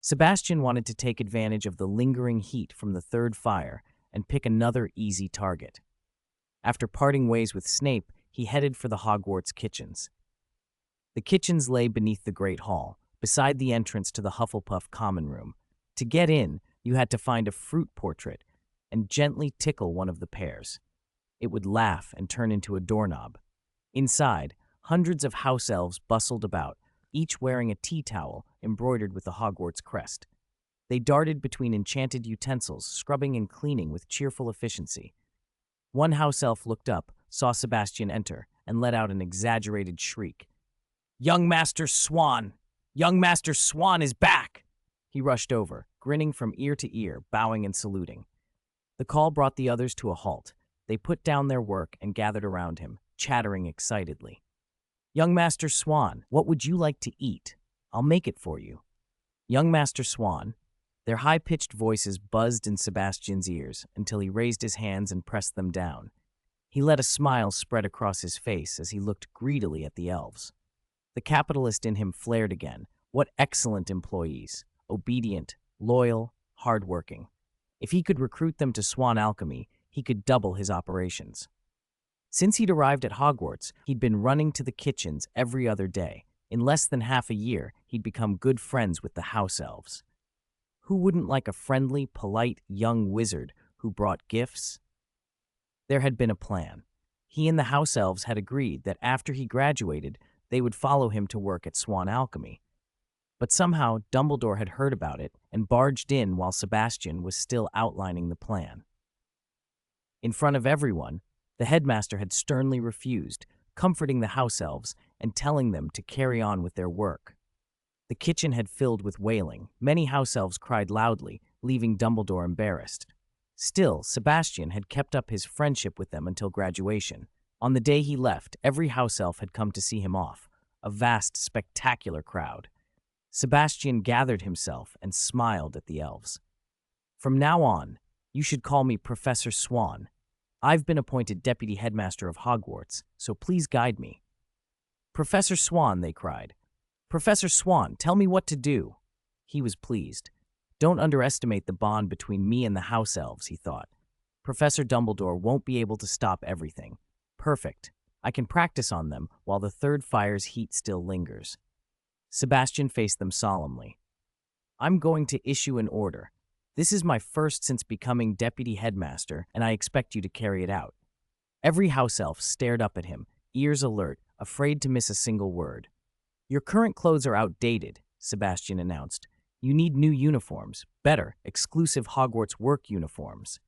Sebastian wanted to take advantage of the lingering heat from the third fire and pick another easy target. After parting ways with Snape, he headed for the Hogwarts kitchens. The kitchens lay beneath the Great Hall, beside the entrance to the Hufflepuff common room. To get in, you had to find a fruit portrait and gently tickle one of the pears. It would laugh and turn into a doorknob. Inside, hundreds of house elves bustled about, each wearing a tea towel embroidered with the Hogwarts crest. They darted between enchanted utensils, scrubbing and cleaning with cheerful efficiency. One house elf looked up, saw Sebastian enter, and let out an exaggerated shriek. "Young Master Swann! Young Master Swann is back!" He rushed over, grinning from ear to ear, bowing and saluting. The call brought the others to a halt. They put down their work and gathered around him, chattering excitedly. "Young Master Swann, what would you like to eat? I'll make it for you." Young Master Swann. Their high-pitched voices buzzed in Sebastian's ears until he raised his hands and pressed them down. He let a smile spread across his face as he looked greedily at the elves. The capitalist in him flared again. What excellent employees. Obedient, loyal, hardworking. If he could recruit them to Swann Alchemy, he could double his operations. Since he'd arrived at Hogwarts, he'd been running to the kitchens every other day. In less than half a year, he'd become good friends with the house elves. Who wouldn't like a friendly, polite, young wizard who brought gifts? There had been a plan. He and the house elves had agreed that after he graduated, they would follow him to work at Swann Alchemy. But somehow, Dumbledore had heard about it and barged in while Sebastian was still outlining the plan. In front of everyone, the headmaster had sternly refused, comforting the house elves and telling them to carry on with their work. The kitchen had filled with wailing. Many house elves cried loudly, leaving Dumbledore embarrassed. Still, Sebastian had kept up his friendship with them until graduation. On the day he left, every house elf had come to see him off, a vast, spectacular crowd. Sebastian gathered himself and smiled at the elves. "From now on, you should call me Professor Swann. I've been appointed Deputy Headmaster of Hogwarts, so please guide me." "Professor Swann," they cried. "Professor Swann, tell me what to do." He was pleased. Don't underestimate the bond between me and the house elves, he thought. Professor Dumbledore won't be able to stop everything. Perfect. I can practice on them while the third fire's heat still lingers. Sebastian faced them solemnly. "I'm going to issue an order. This is my first since becoming deputy headmaster, and I expect you to carry it out." Every house elf stared up at him, ears alert, afraid to miss a single word. "Your current clothes are outdated," Sebastian announced. "You need new uniforms, better, exclusive Hogwarts work uniforms."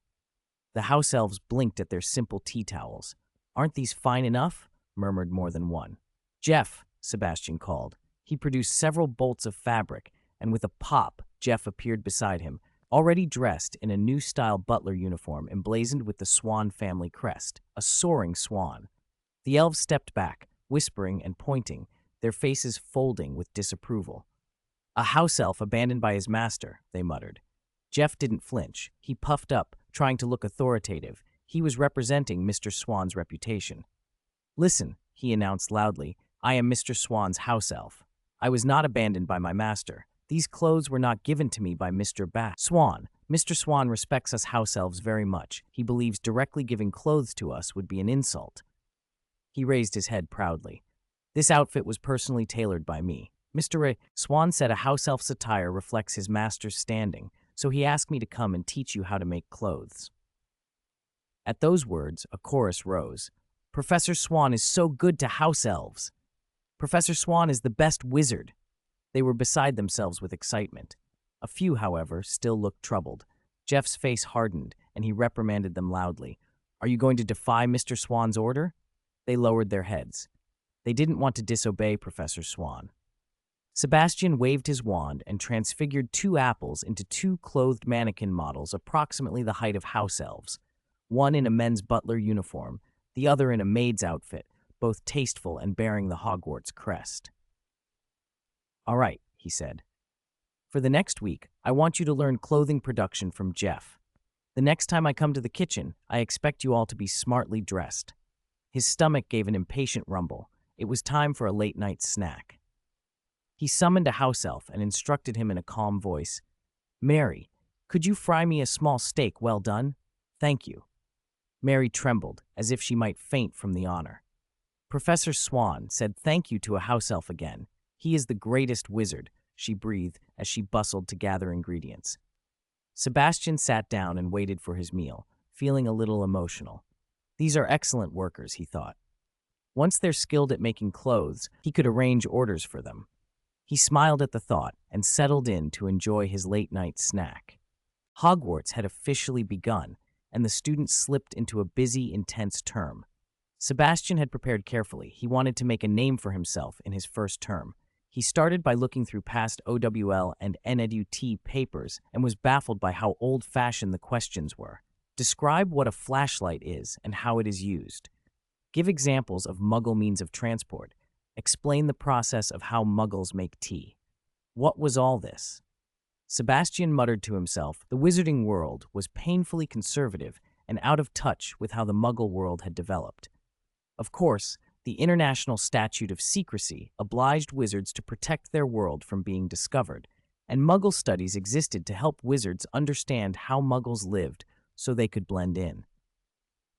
The house elves blinked at their simple tea towels. "Aren't these fine enough?" murmured more than one. "Jeff," Sebastian called. He produced several bolts of fabric, and with a pop, Jeff appeared beside him, already dressed in a new-style butler uniform emblazoned with the Swann family crest, a soaring swan. The elves stepped back, whispering and pointing, their faces folding with disapproval. "A house elf abandoned by his master," they muttered. Jeff didn't flinch. He puffed up, trying to look authoritative. He was representing Mr. Swann's reputation. "Listen," he announced loudly, "I am Mr. Swann's house elf. I was not abandoned by my master. These clothes were not given to me by Mr. Swann. Mr. Swann respects us house elves very much. He believes directly giving clothes to us would be an insult." He raised his head proudly. "This outfit was personally tailored by me. Mr. Swann said a house elf's attire reflects his master's standing, so he asked me to come and teach you how to make clothes." At those words, a chorus rose. "Professor Swann is so good to house elves. Professor Swann is the best wizard." They were beside themselves with excitement. A few, however, still looked troubled. Jeff's face hardened, and he reprimanded them loudly. "Are you going to defy Mr. Swann's order?" They lowered their heads. They didn't want to disobey Professor Swann. Sebastian waved his wand and transfigured 2 apples into 2 clothed mannequin models approximately the height of house elves, one in a men's butler uniform, the other in a maid's outfit, both tasteful and bearing the Hogwarts crest. "All right," he said. "For the next week, I want you to learn clothing production from Jeff. The next time I come to the kitchen, I expect you all to be smartly dressed." His stomach gave an impatient rumble. It was time for a late-night snack. He summoned a house elf and instructed him in a calm voice, "Mary, could you fry me a small steak well done? Thank you." Mary trembled, as if she might faint from the honor. Professor Swann said thank you to a house elf again. "He is the greatest wizard," she breathed as she bustled to gather ingredients. Sebastian sat down and waited for his meal, feeling a little emotional. These are excellent workers, he thought. Once they're skilled at making clothes, he could arrange orders for them. He smiled at the thought and settled in to enjoy his late-night snack. Hogwarts had officially begun, and the students slipped into a busy, intense term. Sebastian had prepared carefully. He wanted to make a name for himself in his first term. He started by looking through past OWL and NEDUT papers and was baffled by how old-fashioned the questions were. Describe what a flashlight is and how it is used. Give examples of Muggle means of transport. Explain the process of how Muggles make tea. What was all this? Sebastian muttered to himself. The wizarding world was painfully conservative and out of touch with how the Muggle world had developed. Of course, the International Statute of Secrecy obliged wizards to protect their world from being discovered, and Muggle studies existed to help wizards understand how Muggles lived so they could blend in.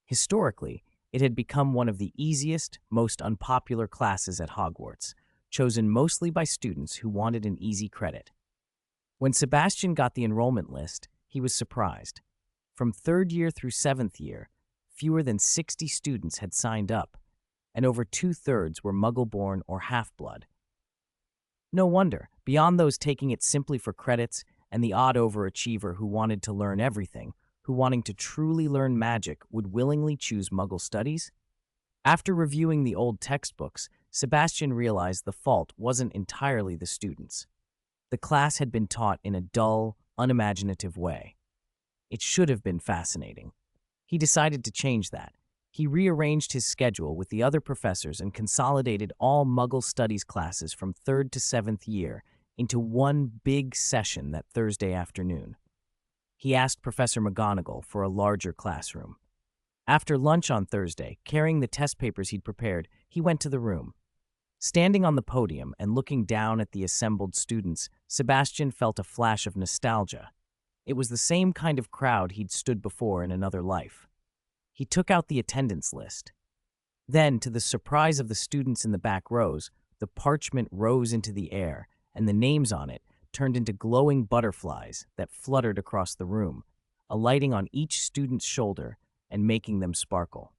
Historically, it had become one of the easiest, most unpopular classes at Hogwarts, chosen mostly by students who wanted an easy credit. When Sebastian got the enrollment list, he was surprised. From 3rd year through 7th year, fewer than 60 students had signed up, and over 2/3 were Muggle-born or half-blood. No wonder, beyond those taking it simply for credits and the odd overachiever who wanted to learn everything, who wanting to truly learn magic would willingly choose Muggle studies? After reviewing the old textbooks, Sebastian realized the fault wasn't entirely the students. The class had been taught in a dull, unimaginative way. It should have been fascinating. He decided to change that. He rearranged his schedule with the other professors and consolidated all Muggle studies classes from 3rd to 7th year into one big session that Thursday afternoon. He asked Professor McGonagall for a larger classroom. After lunch on Thursday, carrying the test papers he'd prepared, he went to the room. Standing on the podium and looking down at the assembled students, Sebastian felt a flash of nostalgia. It was the same kind of crowd he'd stood before in another life. He took out the attendance list. Then, to the surprise of the students in the back rows, the parchment rose into the air, and the names on it turned into glowing butterflies that fluttered across the room, alighting on each student's shoulder and making them sparkle.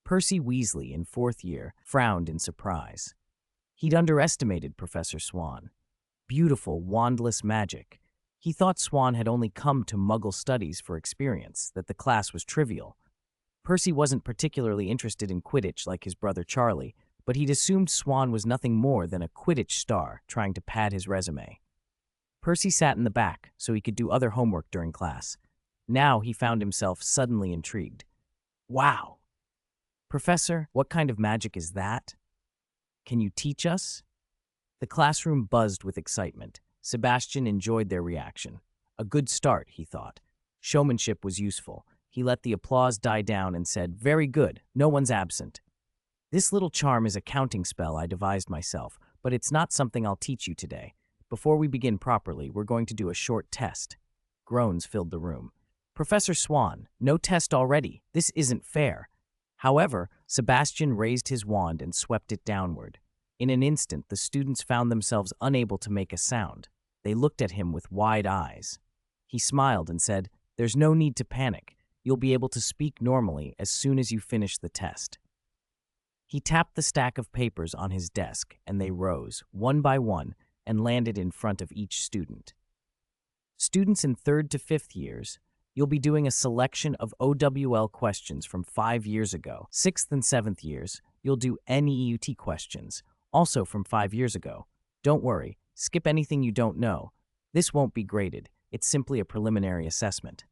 Percy Weasley, in 4th year, frowned in surprise. He'd underestimated Professor Swann. Beautiful, wandless magic. He thought Swann had only come to Muggle studies for experience, that the class was trivial. Percy wasn't particularly interested in Quidditch like his brother Charlie, but he'd assumed Swann was nothing more than a Quidditch star trying to pad his resume. Percy sat in the back so he could do other homework during class. Now he found himself suddenly intrigued. Wow! Professor, what kind of magic is that? Can you teach us? The classroom buzzed with excitement. Sebastian enjoyed their reaction. A good start, he thought. Showmanship was useful. He let the applause die down and said, "Very good, no one's absent. This little charm is a counting spell I devised myself, but it's not something I'll teach you today. Before we begin properly, we're going to do a short test." Groans filled the room. "Professor Swann, no test already. This isn't fair." However, Sebastian raised his wand and swept it downward. In an instant, the students found themselves unable to make a sound. They looked at him with wide eyes. He smiled and said, "There's no need to panic. You'll be able to speak normally as soon as you finish the test." He tapped the stack of papers on his desk, and they rose, one by one, and landed in front of each student. Students in 3rd to 5th years, you'll be doing a selection of OWL questions from 5 years ago. 6th and 7th years, you'll do NEUT questions, also from 5 years ago. Don't worry, skip anything you don't know. This won't be graded. It's simply a preliminary assessment.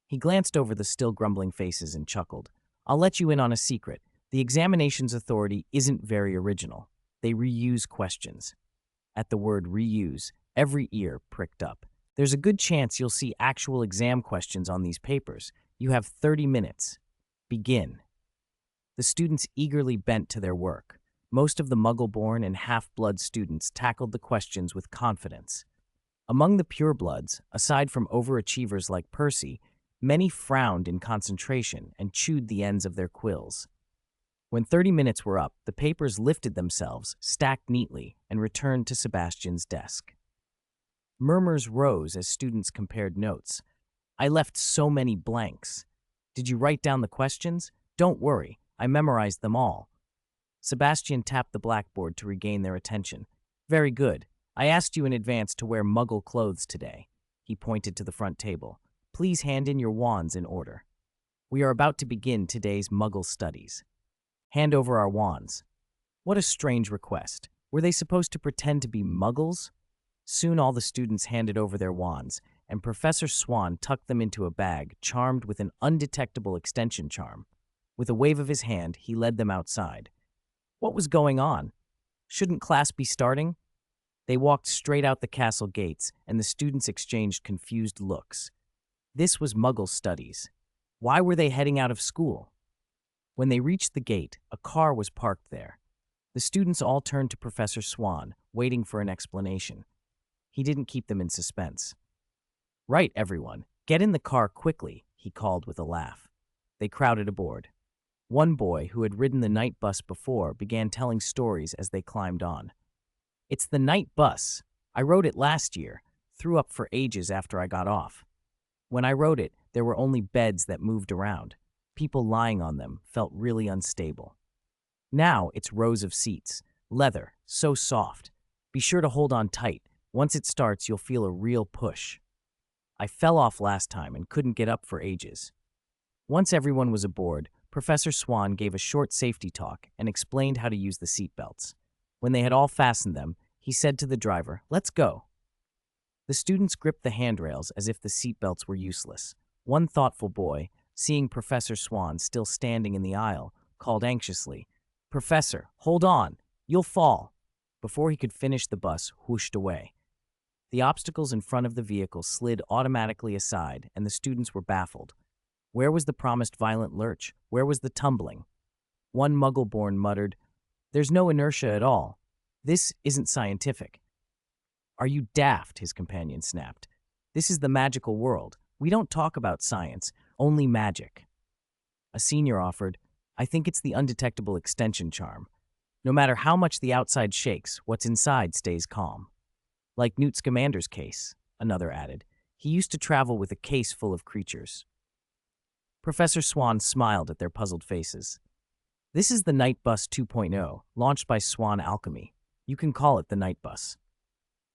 He glanced over the still grumbling faces and chuckled. "I'll let you in on a secret. The examinations authority isn't very original. They reuse questions." At the word reuse, every ear pricked up. "There's a good chance you'll see actual exam questions on these papers. You have 30 minutes. Begin." The students eagerly bent to their work. Most of the Muggle-born and half-blood students tackled the questions with confidence. Among the purebloods, aside from overachievers like Percy, many frowned in concentration and chewed the ends of their quills. When 30 minutes were up, the papers lifted themselves, stacked neatly, and returned to Sebastian's desk. Murmurs rose as students compared notes. "I left so many blanks." "Did you write down the questions?" "Don't worry, I memorized them all." Sebastian tapped the blackboard to regain their attention. "Very good. I asked you in advance to wear Muggle clothes today." He pointed to the front table. "Please hand in your wands in order. We are about to begin today's Muggle studies." "Hand over our wands." What a strange request. Were they supposed to pretend to be Muggles? Soon all the students handed over their wands, and Professor Swann tucked them into a bag charmed with an undetectable extension charm. With a wave of his hand, he led them outside. What was going on? Shouldn't class be starting? They walked straight out the castle gates, and the students exchanged confused looks. This was Muggle studies. Why were they heading out of school? When they reached the gate, a car was parked there. The students all turned to Professor Swann, waiting for an explanation. He didn't keep them in suspense. "Right, everyone, get in the car quickly," he called with a laugh. They crowded aboard. One boy, who had ridden the night bus before, began telling stories as they climbed on. "It's the night bus. I rode it last year, threw up for ages after I got off. When I rode it, there were only beds that moved around. People lying on them felt really unstable. Now it's rows of seats, leather, so soft. Be sure to hold on tight. Once it starts, you'll feel a real push. I fell off last time and couldn't get up for ages." Once everyone was aboard, Professor Swann gave a short safety talk and explained how to use the seat belts. When they had all fastened them, he said to the driver, "Let's go." The students gripped the handrails as if the seat belts were useless. One thoughtful boy, seeing Professor Swann still standing in the aisle, called anxiously, "Professor, hold on, you'll fall." Before he could finish, the bus whooshed away. The obstacles in front of the vehicle slid automatically aside, and the students were baffled. Where was the promised violent lurch? Where was the tumbling? One Muggle-born muttered, "There's no inertia at all. This isn't scientific." "Are you daft?" his companion snapped. "This is the magical world. We don't talk about science, only magic." A senior offered, "I think it's the undetectable extension charm. No matter how much the outside shakes, what's inside stays calm." "Like Newt Scamander's case," another added. "He used to travel with a case full of creatures." Professor Swann smiled at their puzzled faces. "This is the Night Bus 2.0, launched by Swann Alchemy. You can call it the Night Bus.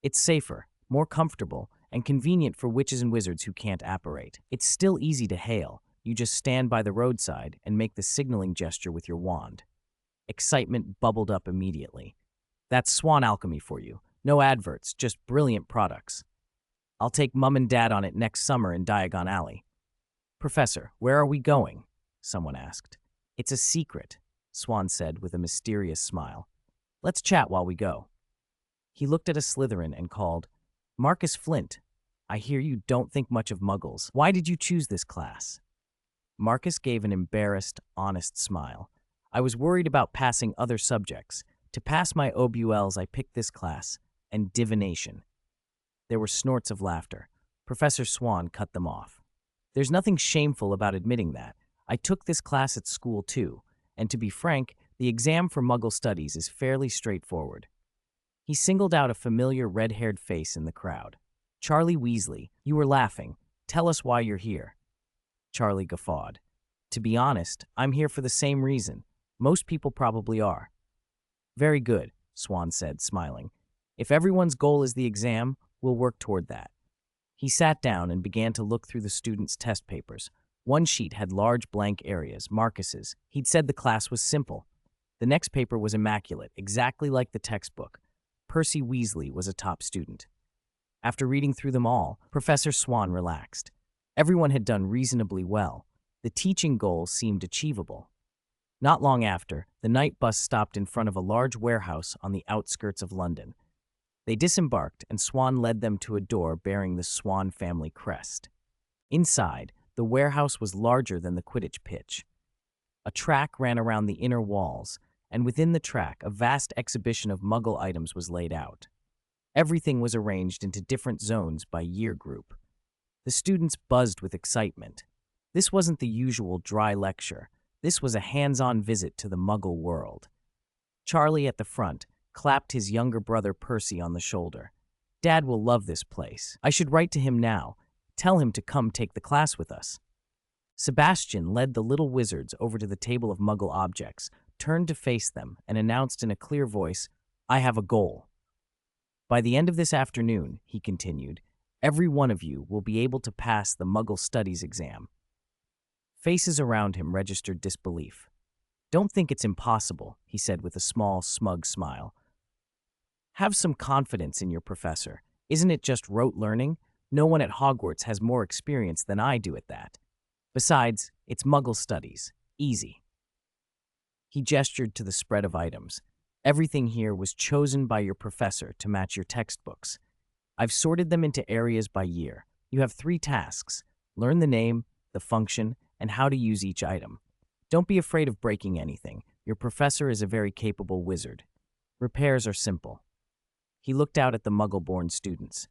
It's safer, more comfortable, and convenient for witches and wizards who can't apparate. It's still easy to hail. You just stand by the roadside and make the signaling gesture with your wand." Excitement bubbled up immediately. "That's Swann Alchemy for you. No adverts, just brilliant products. I'll take Mum and Dad on it next summer in Diagon Alley." "Professor, where are we going?" someone asked. "It's a secret," Swann said with a mysterious smile. "Let's chat while we go." He looked at a Slytherin and called, "Marcus Flint, I hear you don't think much of Muggles. Why did you choose this class?" Marcus gave an embarrassed, honest smile. "I was worried about passing other subjects. To pass my OBULs, I picked this class, and divination." There were snorts of laughter. Professor Swann cut them off. "There's nothing shameful about admitting that. I took this class at school too, and to be frank, the exam for Muggle studies is fairly straightforward." He singled out a familiar red-haired face in the crowd. "Charlie Weasley, you were laughing. Tell us why you're here." Charlie guffawed. "To be honest, I'm here for the same reason. Most people probably are." "Very good," Swann said, smiling. "If everyone's goal is the exam, we'll work toward that." He sat down and began to look through the students' test papers. One sheet had large blank areas, Marcus's. He'd said the class was simple. The next paper was immaculate, exactly like the textbook. Percy Weasley was a top student. After reading through them all, Professor Swann relaxed. Everyone had done reasonably well. The teaching goals seemed achievable. Not long after, the night bus stopped in front of a large warehouse on the outskirts of London. They disembarked, and Swann led them to a door bearing the Swann family crest. Inside, the warehouse was larger than the Quidditch pitch. A track ran around the inner walls, and within the track, a vast exhibition of Muggle items was laid out. Everything was arranged into different zones by year group. The students buzzed with excitement. This wasn't the usual dry lecture. This was a hands-on visit to the Muggle world. Charlie at the front clapped his younger brother Percy on the shoulder. "Dad will love this place. I should write to him now. Tell him to come take the class with us." Sebastian led the little wizards over to the table of Muggle objects, turned to face them, and announced in a clear voice, "I have a goal. By the end of this afternoon," he continued, "every one of you will be able to pass the Muggle Studies exam." Faces around him registered disbelief. "Don't think it's impossible," he said with a small, smug smile. "Have some confidence in your professor. Isn't it just rote learning? No one at Hogwarts has more experience than I do at that. Besides, it's Muggle Studies. Easy." He gestured to the spread of items. "Everything here was chosen by your professor to match your textbooks. I've sorted them into areas by year. You have 3 tasks. Learn the name, the function, and how to use each item. Don't be afraid of breaking anything. Your professor is a very capable wizard. Repairs are simple." He looked out at the Muggle-born students.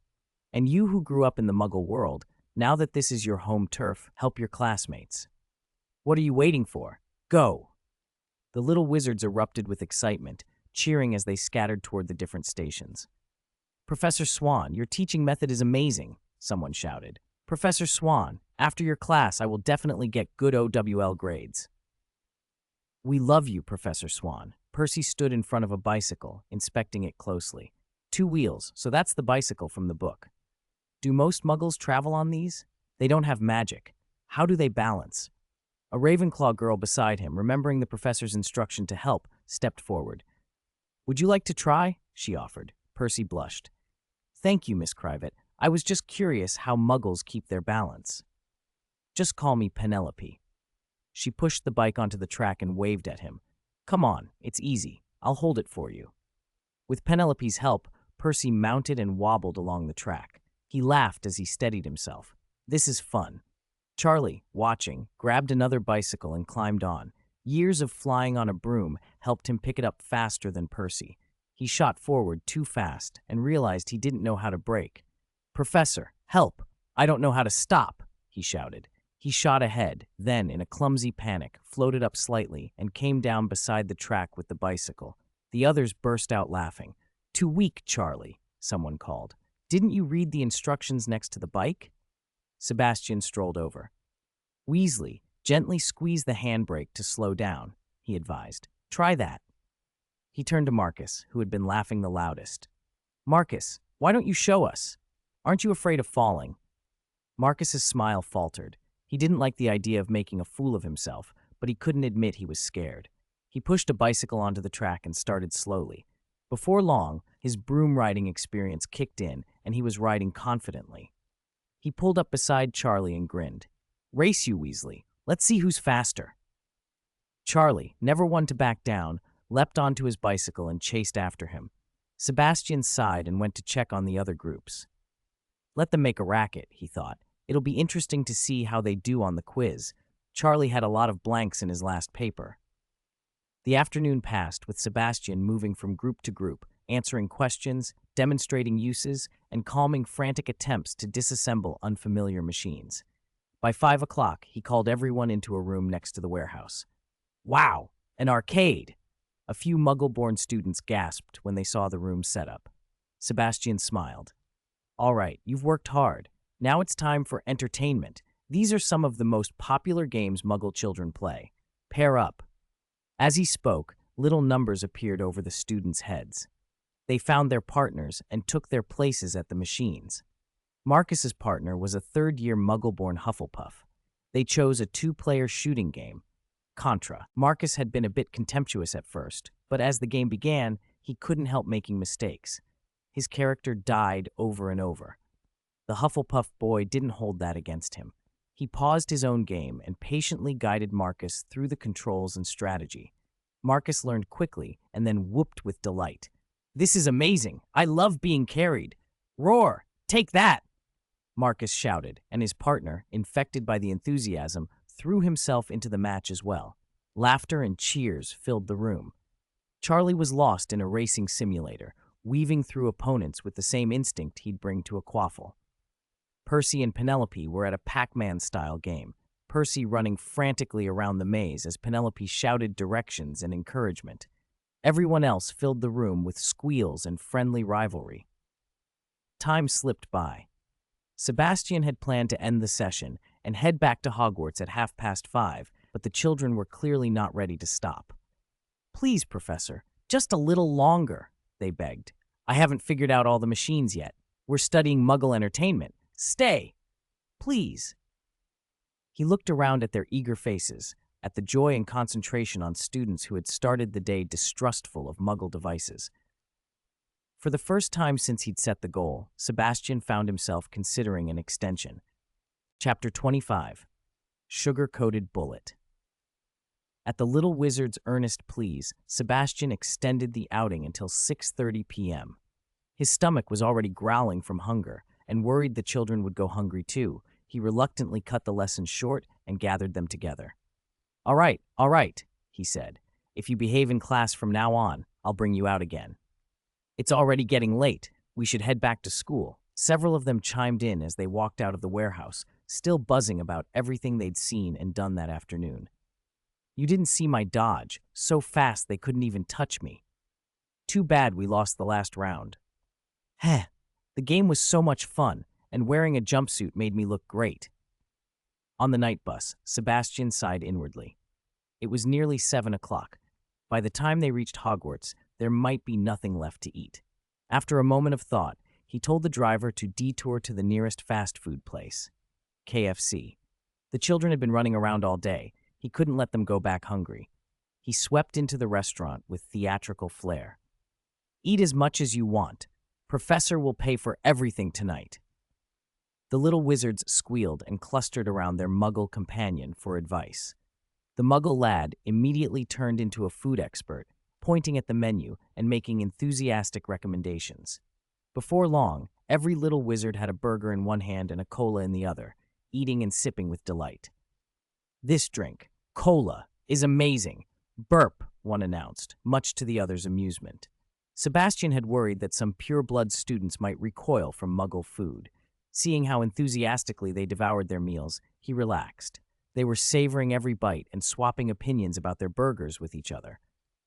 "And you who grew up in the Muggle world, now that this is your home turf, help your classmates. What are you waiting for? Go!" The little wizards erupted with excitement, cheering as they scattered toward the different stations. "Professor Swann, your teaching method is amazing," someone shouted. "Professor Swann, after your class, I will definitely get good OWL grades." "We love you, Professor Swann." Percy stood in front of a bicycle, inspecting it closely. 2 wheels, so that's the bicycle from the book. "Do most Muggles travel on these? They don't have magic. How do they balance?" A Ravenclaw girl beside him, remembering the professor's instruction to help, stepped forward. "Would you like to try?" she offered. Percy blushed. "Thank you, Miss Crivet. I was just curious how Muggles keep their balance." "Just call me Penelope." She pushed the bike onto the track and waved at him. "Come on, it's easy. I'll hold it for you." With Penelope's help, Percy mounted and wobbled along the track. He laughed as he steadied himself. "This is fun." Charlie, watching, grabbed another bicycle and climbed on. Years of flying on a broom helped him pick it up faster than Percy. He shot forward too fast and realized he didn't know how to brake. "Professor, help! I don't know how to stop!" he shouted. He shot ahead, then, in a clumsy panic, floated up slightly and came down beside the track with the bicycle. The others burst out laughing. "Too weak, Charlie," someone called. "Didn't you read the instructions next to the bike?" Sebastian strolled over. "Weasley, gently squeeze the handbrake to slow down," he advised. "Try that." He turned to Marcus, who had been laughing the loudest. "Marcus, why don't you show us? Aren't you afraid of falling?" Marcus's smile faltered. He didn't like the idea of making a fool of himself, but he couldn't admit he was scared. He pushed a bicycle onto the track and started slowly. Before long, his broom riding experience kicked in, and he was riding confidently. He pulled up beside Charlie and grinned. "Race you, Weasley. Let's see who's faster." Charlie, never one to back down, leapt onto his bicycle and chased after him. Sebastian sighed and went to check on the other groups. Let them make a racket, he thought. It'll be interesting to see how they do on the quiz. Charlie had a lot of blanks in his last paper. The afternoon passed with Sebastian moving from group to group, answering questions, demonstrating uses, and calming frantic attempts to disassemble unfamiliar machines. By 5 o'clock, he called everyone into a room next to the warehouse. "Wow, an arcade!" A few Muggle-born students gasped when they saw the room set up. Sebastian smiled. "All right, you've worked hard. Now it's time for entertainment. These are some of the most popular games Muggle children play. Pair up." As he spoke, little numbers appeared over the students' heads. They found their partners and took their places at the machines. Marcus's partner was a third-year Muggle-born Hufflepuff. They chose a 2-player shooting game, Contra. Marcus had been a bit contemptuous at first, but as the game began, he couldn't help making mistakes. His character died over and over. The Hufflepuff boy didn't hold that against him. He paused his own game and patiently guided Marcus through the controls and strategy. Marcus learned quickly and then whooped with delight. "This is amazing! I love being carried! Roar! Take that!" Marcus shouted, and his partner, infected by the enthusiasm, threw himself into the match as well. Laughter and cheers filled the room. Charlie was lost in a racing simulator, weaving through opponents with the same instinct he'd bring to a quaffle. Percy and Penelope were at a Pac-Man-style game, Percy running frantically around the maze as Penelope shouted directions and encouragement. Everyone else filled the room with squeals and friendly rivalry. Time slipped by. Sebastian had planned to end the session and head back to Hogwarts at 5:30, but the children were clearly not ready to stop. "Please, Professor, just a little longer," they begged. "I haven't figured out all the machines yet. We're studying Muggle entertainment. Stay, please." He looked around at their eager faces, at the joy and concentration on students who had started the day distrustful of Muggle devices. For the first time since he'd set the goal, Sebastian found himself considering an extension. Chapter 25. Sugar-Coated Bullet. At the little wizard's earnest pleas, Sebastian extended the outing until 6:30 p.m. His stomach was already growling from hunger, and worried the children would go hungry too. He reluctantly cut the lesson short and gathered them together. All right, he said. "If you behave in class from now on, I'll bring you out again." "It's already getting late. We should head back to school." Several of them chimed in as they walked out of the warehouse, still buzzing about everything they'd seen and done that afternoon. "You didn't see my dodge. So fast they couldn't even touch me. Too bad we lost the last round." "Heh, the game was so much fun, and wearing a jumpsuit made me look great." On the night bus, Sebastian sighed inwardly. It was nearly 7 o'clock. By the time they reached Hogwarts, there might be nothing left to eat. After a moment of thought, he told the driver to detour to the nearest fast food place, KFC. The children had been running around all day. He couldn't let them go back hungry. He swept into the restaurant with theatrical flair. "Eat as much as you want. Professor will pay for everything tonight." The little wizards squealed and clustered around their Muggle companion for advice. The Muggle lad immediately turned into a food expert, pointing at the menu and making enthusiastic recommendations. Before long, every little wizard had a burger in one hand and a cola in the other, eating and sipping with delight. "This drink, cola, is amazing. Burp," one announced, much to the others' amusement. Sebastian had worried that some pure-blood students might recoil from Muggle food. Seeing how enthusiastically they devoured their meals, he relaxed. They were savoring every bite and swapping opinions about their burgers with each other.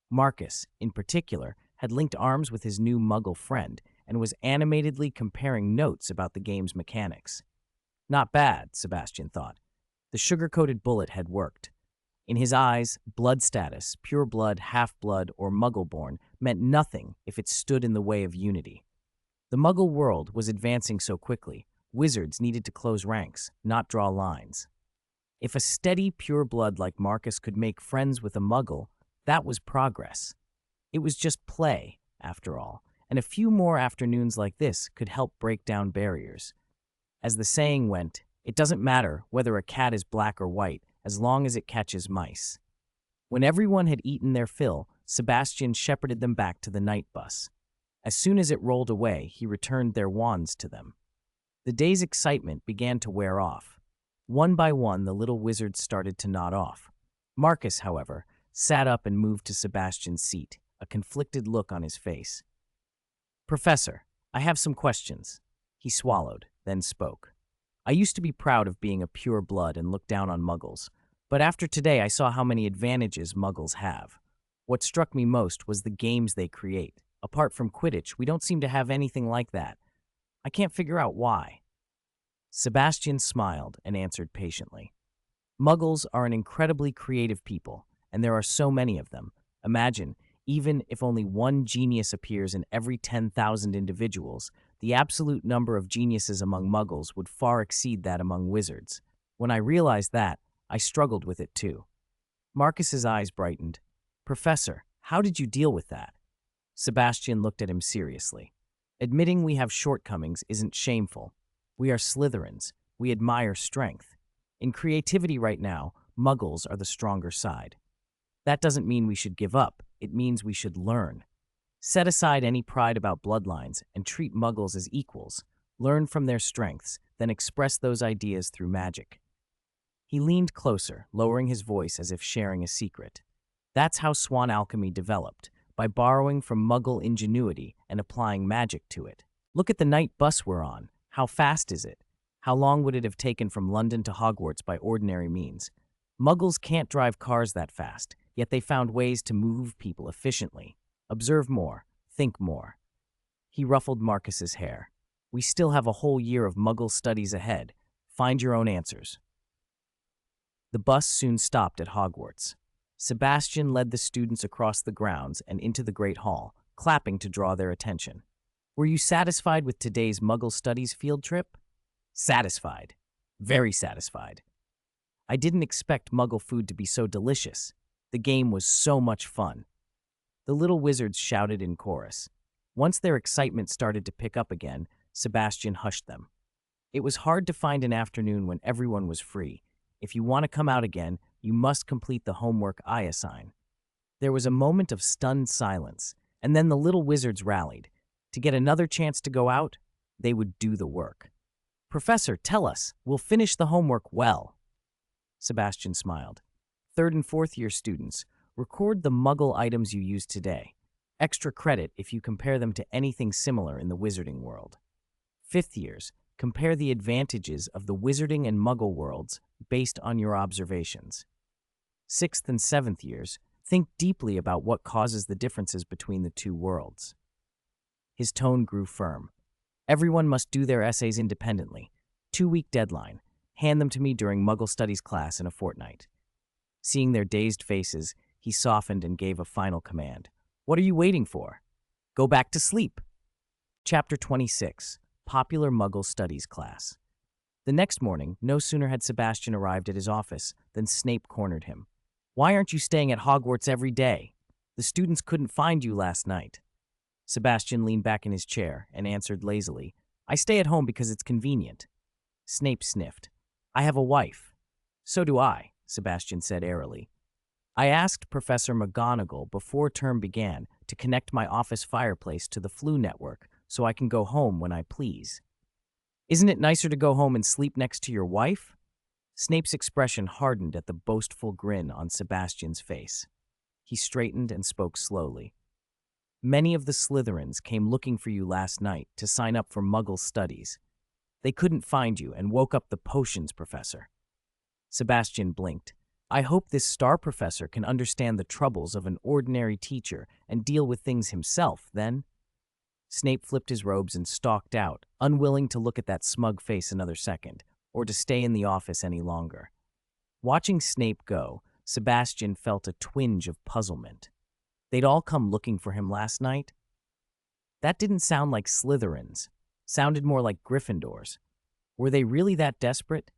Marcus, in particular, had linked arms with his new Muggle friend and was animatedly comparing notes about the game's mechanics. Not bad, Sebastian thought. The sugar-coated bullet had worked. In his eyes, blood status, pure blood, half-blood, or Muggle-born meant nothing if it stood in the way of unity. The Muggle world was advancing so quickly, wizards needed to close ranks, not draw lines. If a steady pure blood like Marcus could make friends with a Muggle, that was progress. It was just play, after all, and a few more afternoons like this could help break down barriers. As the saying went, it doesn't matter whether a cat is black or white, as long as it catches mice. When everyone had eaten their fill, Sebastian shepherded them back to the night bus. As soon as it rolled away, he returned their wands to them. The day's excitement began to wear off. One by one, the little wizards started to nod off. Marcus, however, sat up and moved to Sebastian's seat, a conflicted look on his face. "Professor, I have some questions." He swallowed, then spoke. "I used to be proud of being a pure blood and look down on Muggles, but after today I saw how many advantages Muggles have. What struck me most was the games they create. Apart from Quidditch, we don't seem to have anything like that. I can't figure out why." Sebastian smiled and answered patiently. "Muggles are an incredibly creative people, and there are so many of them. Imagine, even if only one genius appears in every 10,000 individuals, the absolute number of geniuses among Muggles would far exceed that among wizards. When I realized that, I struggled with it too." Marcus's eyes brightened. "Professor, how did you deal with that?" Sebastian looked at him seriously. "Admitting we have shortcomings isn't shameful. We are Slytherins. We admire strength. In creativity right now, Muggles are the stronger side. That doesn't mean we should give up. It means we should learn. Set aside any pride about bloodlines and treat Muggles as equals. Learn from their strengths, then express those ideas through magic." He leaned closer, lowering his voice as if sharing a secret. "That's how Swann alchemy developed, by borrowing from Muggle ingenuity and applying magic to it. Look at the night bus we're on. How fast is it? How long would it have taken from London to Hogwarts by ordinary means? Muggles can't drive cars that fast, yet they found ways to move people efficiently. Observe more. Think more. He ruffled Marcus's hair. We still have a whole year of Muggle studies ahead. Find your own answers. The bus soon stopped at Hogwarts. Sebastian led the students across the grounds and into the Great Hall, clapping to draw their attention. Were you satisfied with today's Muggle Studies field trip? Satisfied. Very satisfied. I didn't expect Muggle food to be so delicious. The game was so much fun. The little wizards shouted in chorus. Once their excitement started to pick up again, Sebastian hushed them. It was hard to find an afternoon when everyone was free. If you want to come out again, you must complete the homework I assign. There was a moment of stunned silence, and then the little wizards rallied. To get another chance to go out, they would do the work. Professor, tell us, we'll finish the homework well. Sebastian smiled. 3rd and 4th year students, record the Muggle items you used today. Extra credit if you compare them to anything similar in the wizarding world. 5th years, compare the advantages of the wizarding and Muggle worlds based on your observations. 6th and 7th years, think deeply about what causes the differences between the two worlds. His tone grew firm. Everyone must do their essays independently. 2-week deadline. Hand them to me during Muggle Studies class in a fortnight. Seeing their dazed faces, he softened and gave a final command. What are you waiting for? Go back to sleep. Chapter 26. Popular Muggle Studies class. The next morning, no sooner had Sebastian arrived at his office than Snape cornered him. Why aren't you staying at Hogwarts every day? The students couldn't find you last night. Sebastian leaned back in his chair and answered lazily, I stay at home because it's convenient. Snape sniffed. I have a wife. So do I, Sebastian said airily. I asked Professor McGonagall before term began to connect my office fireplace to the Flu network so I can go home when I please. Isn't it nicer to go home and sleep next to your wife? Snape's expression hardened at the boastful grin on Sebastian's face. He straightened and spoke slowly. Many of the Slytherins came looking for you last night to sign up for Muggle studies. They couldn't find you and woke up the potions professor. Sebastian blinked. I hope this star professor can understand the troubles of an ordinary teacher and deal with things himself, then. Snape flipped his robes and stalked out, unwilling to look at that smug face another second, or to stay in the office any longer. Watching Snape go, Sebastian felt a twinge of puzzlement. They'd all come looking for him last night? That didn't sound like Slytherins. Sounded more like Gryffindors. Were they really that desperate?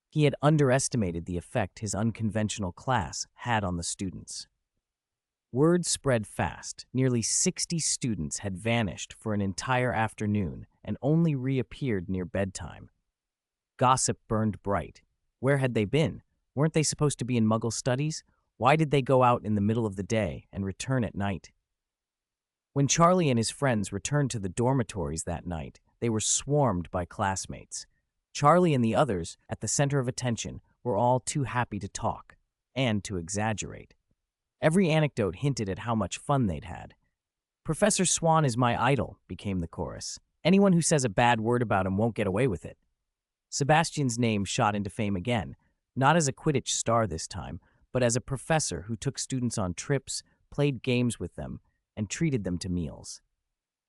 He had underestimated the effect his unconventional class had on the students. Word spread fast. Nearly 60 students had vanished for an entire afternoon and only reappeared near bedtime. Gossip burned bright. Where had they been? Weren't they supposed to be in Muggle studies? Why did they go out in the middle of the day and return at night? When Charlie and his friends returned to the dormitories that night, they were swarmed by classmates. Charlie and the others, at the center of attention, were all too happy to talk, and to exaggerate. Every anecdote hinted at how much fun they'd had. Professor Swann is my idol, became the chorus. Anyone who says a bad word about him won't get away with it. Sebastian's name shot into fame again, not as a Quidditch star this time, but as a professor who took students on trips, played games with them, and treated them to meals.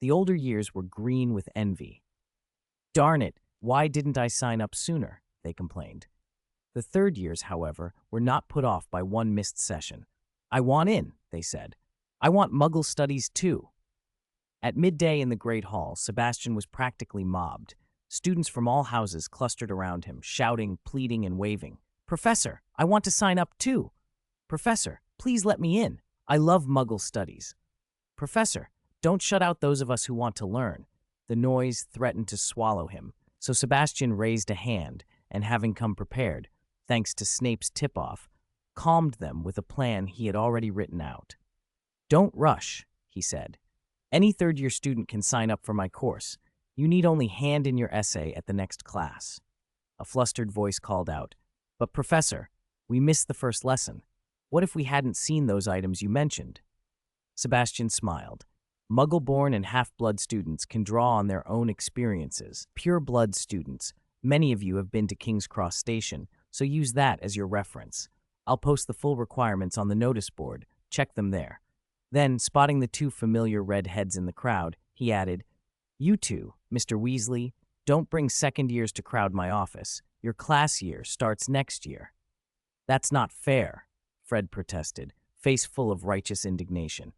The older years were green with envy. Darn it, why didn't I sign up sooner? They complained. The 3rd years, however, were not put off by one missed session. I want in, they said. I want Muggle studies too. At midday in the Great Hall, Sebastian was practically mobbed. Students from all houses clustered around him, shouting, pleading, and waving. Professor, I want to sign up too. Professor, please let me in. I love Muggle studies. Professor, don't shut out those of us who want to learn. The noise threatened to swallow him, so Sebastian raised a hand and, having come prepared, thanks to Snape's tip-off, calmed them with a plan he had already written out. Don't rush, he said. Any 3rd-year student can sign up for my course. You need only hand in your essay at the next class. A flustered voice called out, But Professor, we missed the first lesson. What if we hadn't seen those items you mentioned? Sebastian smiled. Muggle-born and half-blood students can draw on their own experiences. Pure-blood students, many of you have been to King's Cross Station, so use that as your reference. I'll post the full requirements on the notice board. Check them there. Then, spotting the two familiar red heads in the crowd, he added, "You two, Mr. Weasley, don't bring second years to crowd my office. Your class year starts next year." "That's not fair," Fred protested, face full of righteous indignation.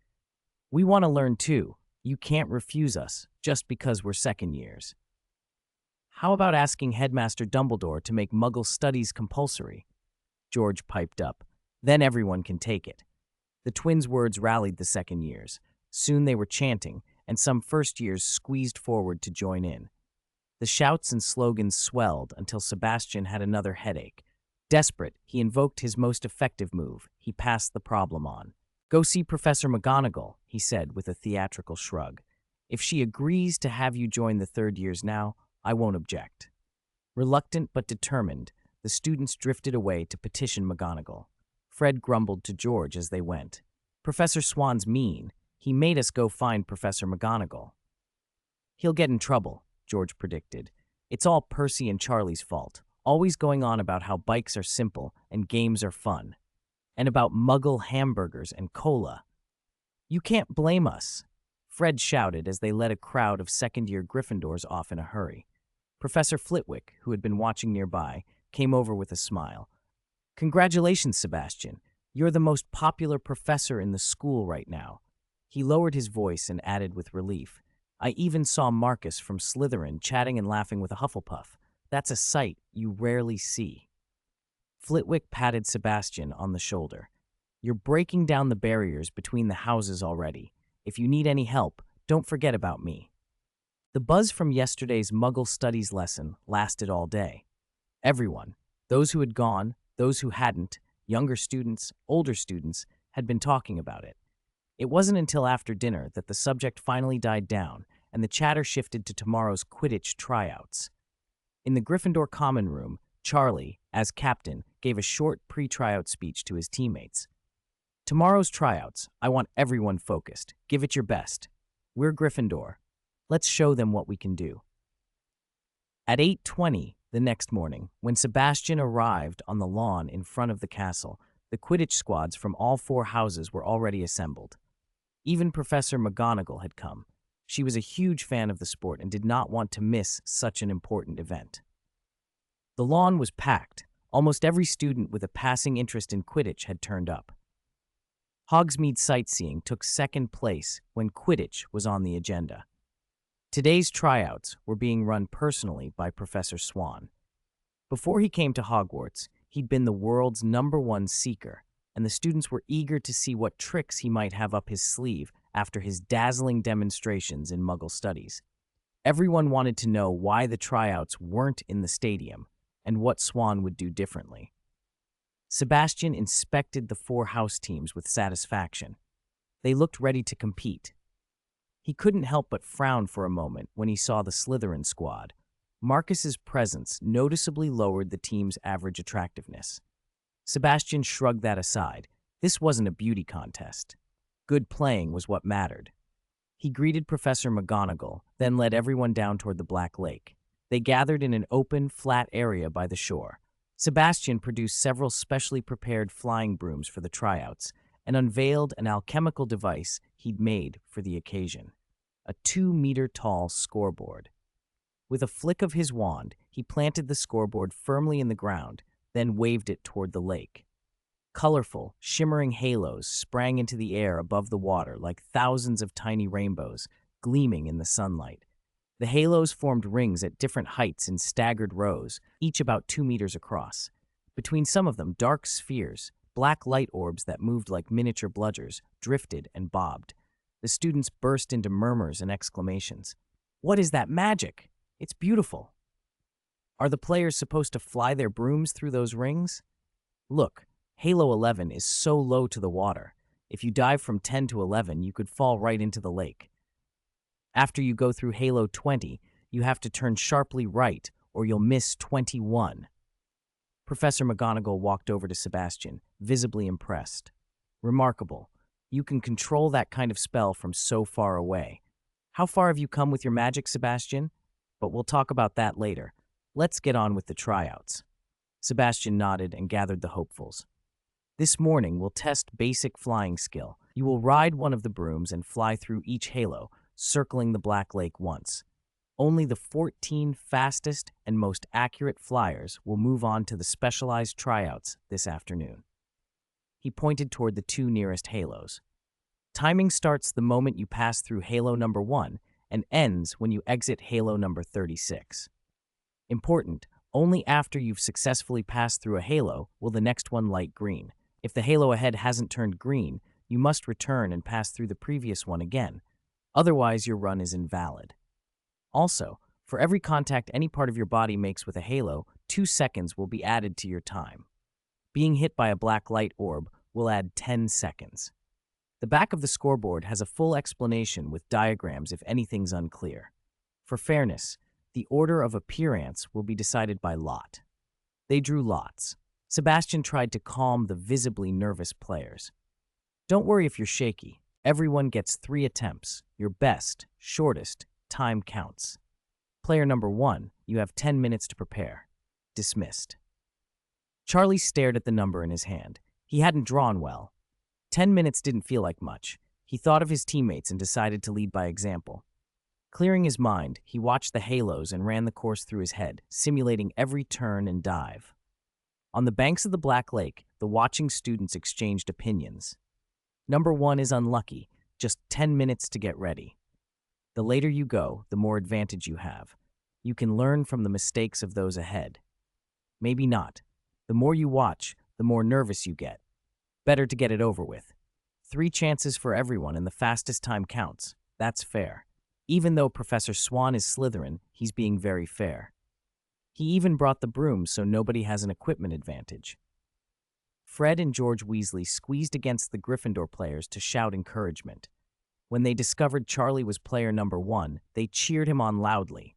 "We want to learn too. You can't refuse us just because we're second years." "How about asking Headmaster Dumbledore to make Muggle studies compulsory?" George piped up. "Then everyone can take it." The twins' words rallied the second years. Soon they were chanting, and some first years squeezed forward to join in. The shouts and slogans swelled until Sebastian had another headache. Desperate, he invoked his most effective move. He passed the problem on. "Go see Professor McGonagall," he said with a theatrical shrug. "If she agrees to have you join the third years now, I won't object." Reluctant but determined, the students drifted away to petition McGonagall. Fred grumbled to George as they went. "Professor Swann's mean. He made us go find Professor McGonagall." "He'll get in trouble," George predicted. "It's all Percy and Charlie's fault, always going on about how bikes are simple and games are fun. And about Muggle hamburgers and cola. You can't blame us," Fred shouted as they led a crowd of second-year Gryffindors off in a hurry. Professor Flitwick, who had been watching nearby, came over with a smile. "Congratulations, Sebastian. You're the most popular professor in the school right now." He lowered his voice and added with relief, "I even saw Marcus from Slytherin chatting and laughing with a Hufflepuff. That's a sight you rarely see." Flitwick patted Sebastian on the shoulder. "You're breaking down the barriers between the houses already. If you need any help, don't forget about me." The buzz from yesterday's Muggle Studies lesson lasted all day. Everyone, those who had gone, those who hadn't, younger students, older students, had been talking about it. It wasn't until after dinner that the subject finally died down and the chatter shifted to tomorrow's Quidditch tryouts. In the Gryffindor common room, Charlie, as captain, gave a short pre-tryout speech to his teammates. "Tomorrow's tryouts, I want everyone focused. Give it your best. We're Gryffindor. Let's show them what we can do." At 8:20 the next morning, when Sebastian arrived on the lawn in front of the castle, the Quidditch squads from all four houses were already assembled. Even Professor McGonagall had come. She was a huge fan of the sport and did not want to miss such an important event. The lawn was packed. Almost every student with a passing interest in Quidditch had turned up. Hogsmeade sightseeing took second place when Quidditch was on the agenda. Today's tryouts were being run personally by Professor Swann. Before he came to Hogwarts, he'd been the world's #1 seeker, and the students were eager to see what tricks he might have up his sleeve after his dazzling demonstrations in Muggle studies. Everyone wanted to know why the tryouts weren't in the stadium and what Swann would do differently. Sebastian inspected the four house teams with satisfaction. They looked ready to compete. He couldn't help but frown for a moment when he saw the Slytherin squad. Marcus's presence noticeably lowered the team's average attractiveness. Sebastian shrugged that aside. This wasn't a beauty contest. Good playing was what mattered. He greeted Professor McGonagall, then led everyone down toward the Black Lake. They gathered in an open, flat area by the shore. Sebastian produced several specially prepared flying brooms for the tryouts and unveiled an alchemical device he'd made for the occasion, a 2-meter-tall scoreboard. With a flick of his wand, he planted the scoreboard firmly in the ground, then waved it toward the lake. Colorful, shimmering halos sprang into the air above the water like thousands of tiny rainbows, gleaming in the sunlight. The halos formed rings at different heights in staggered rows, each about 2 meters across. Between some of them, dark spheres, black light orbs that moved like miniature bludgers, drifted and bobbed. The students burst into murmurs and exclamations. "What is that magic? It's beautiful." "Are the players supposed to fly their brooms through those rings?" "Look, Halo 11 is so low to the water. If you dive from 10 to 11, you could fall right into the lake. After you go through Halo 20, you have to turn sharply right, or you'll miss 21. Professor McGonagall walked over to Sebastian, visibly impressed. "Remarkable. You can control that kind of spell from so far away. How far have you come with your magic, Sebastian? But we'll talk about that later. Let's get on with the tryouts. Sebastian nodded and gathered the hopefuls. This morning, we'll test basic flying skill. You will ride one of the brooms and fly through each halo, circling the Black Lake once. Only the 14 fastest and most accurate flyers will move on to the specialized tryouts this afternoon. He pointed toward the 2 nearest halos. Timing starts the moment you pass through halo number 1 and ends when you exit halo number 36. Important, only after you've successfully passed through a halo will the next one light green. If the halo ahead hasn't turned green, you must return and pass through the previous one again. Otherwise, your run is invalid. Also, for every contact any part of your body makes with a halo, 2 seconds will be added to your time. Being hit by a black light orb will add 10 seconds. The back of the scoreboard has a full explanation with diagrams if anything's unclear. For fairness, the order of appearance will be decided by lot. They drew lots. Sebastian tried to calm the visibly nervous players. Don't worry if you're shaky. Everyone gets 3 attempts. Your best, shortest, time counts. Player number 1, you have 10 minutes to prepare. Dismissed. Charlie stared at the number in his hand. He hadn't drawn well. 10 minutes didn't feel like much. He thought of his teammates and decided to lead by example. Clearing his mind, he watched the halos and ran the course through his head, simulating every turn and dive. On the banks of the Black Lake, the watching students exchanged opinions. Number 1 is unlucky, just 10 minutes to get ready. The later you go, the more advantage you have. You can learn from the mistakes of those ahead. Maybe not. The more you watch, the more nervous you get. Better to get it over with. 3 chances for everyone and the fastest time counts. That's fair. Even though Professor Swann is Slytherin, he's being very fair. He even brought the brooms so nobody has an equipment advantage. Fred and George Weasley squeezed against the Gryffindor players to shout encouragement. When they discovered Charlie was player number 1, they cheered him on loudly.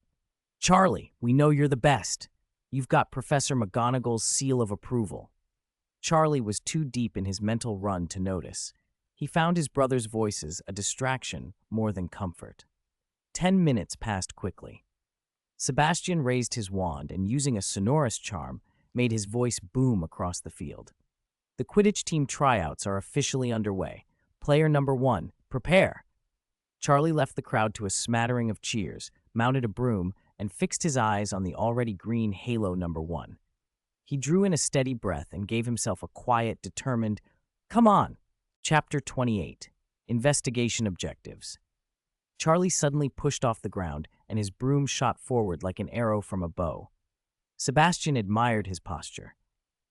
"Charlie, we know you're the best. You've got Professor McGonagall's seal of approval." Charlie was too deep in his mental run to notice. He found his brother's voices a distraction more than comfort. 10 minutes passed quickly. Sebastian raised his wand and, using a sonorous charm, made his voice boom across the field. The Quidditch team tryouts are officially underway. Player number 1, prepare. Charlie left the crowd to a smattering of cheers, mounted a broom, and fixed his eyes on the already green halo number 1. He drew in a steady breath and gave himself a quiet, determined, "Come on!" Chapter 28, Investigation Objectives. Charlie suddenly pushed off the ground, and his broom shot forward like an arrow from a bow. Sebastian admired his posture.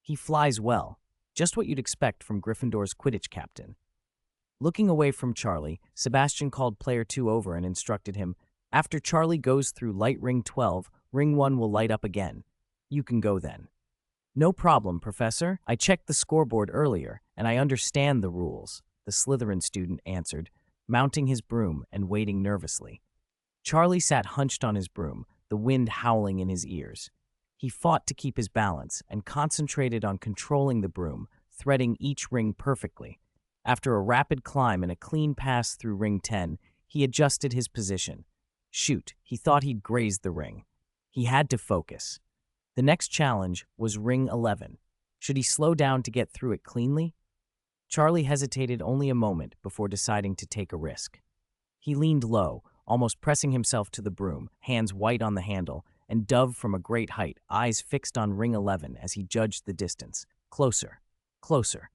He flies well, just what you'd expect from Gryffindor's Quidditch captain. Looking away from Charlie, Sebastian called player 2 over and instructed him, "After Charlie goes through light ring 12, ring 1 will light up again. You can go then." "No problem, Professor. I checked the scoreboard earlier, and I understand the rules," the Slytherin student answered, mounting his broom and waiting nervously. Charlie sat hunched on his broom, the wind howling in his ears. He fought to keep his balance and concentrated on controlling the broom, threading each ring perfectly. After a rapid climb and a clean pass through ring 10, he adjusted his position. Shoot, he thought he'd grazed the ring. He had to focus. The next challenge was ring 11. Should he slow down to get through it cleanly? Charlie hesitated only a moment before deciding to take a risk. He leaned low, almost pressing himself to the broom, hands white on the handle, and dove from a great height, eyes fixed on ring 11 as he judged the distance. Closer, closer.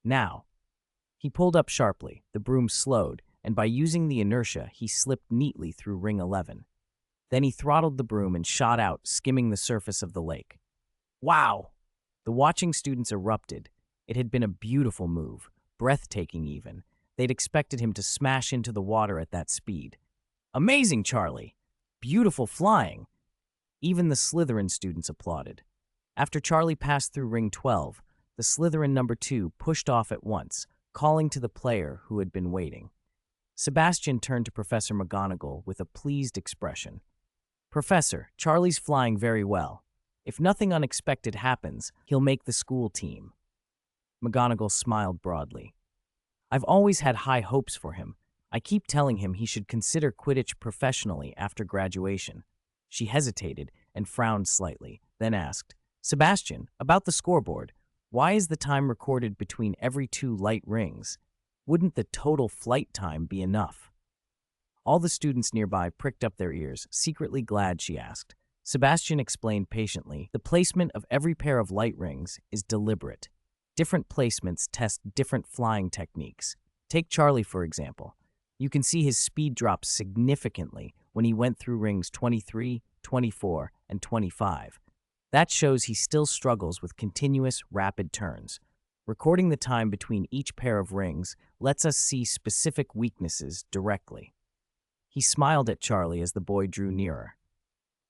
Now. He pulled up sharply, the broom slowed, and by using the inertia, he slipped neatly through ring 11. Then he throttled the broom and shot out, skimming the surface of the lake. Wow! The watching students erupted. It had been a beautiful move, breathtaking even. They'd expected him to smash into the water at that speed. Amazing, Charlie! Beautiful flying! Even the Slytherin students applauded. After Charlie passed through ring 12, the Slytherin number 2 pushed off at once, calling to the player who had been waiting. Sebastian turned to Professor McGonagall with a pleased expression. "Professor, Charlie's flying very well. If nothing unexpected happens, he'll make the school team." McGonagall smiled broadly. I've always had high hopes for him. I keep telling him he should consider Quidditch professionally after graduation." She hesitated and frowned slightly, then asked, "Sebastian, about the scoreboard, why is the time recorded between every 2 light rings? Wouldn't the total flight time be enough?" All the students nearby pricked up their ears, secretly glad she asked. Sebastian explained patiently, "The placement of every pair of light rings is deliberate. Different placements test different flying techniques. Take Charlie, for example. You can see his speed drop significantly when he went through rings 23, 24, and 25. That shows he still struggles with continuous, rapid turns. Recording the time between each pair of rings lets us see specific weaknesses directly." He smiled at Charlie as the boy drew nearer.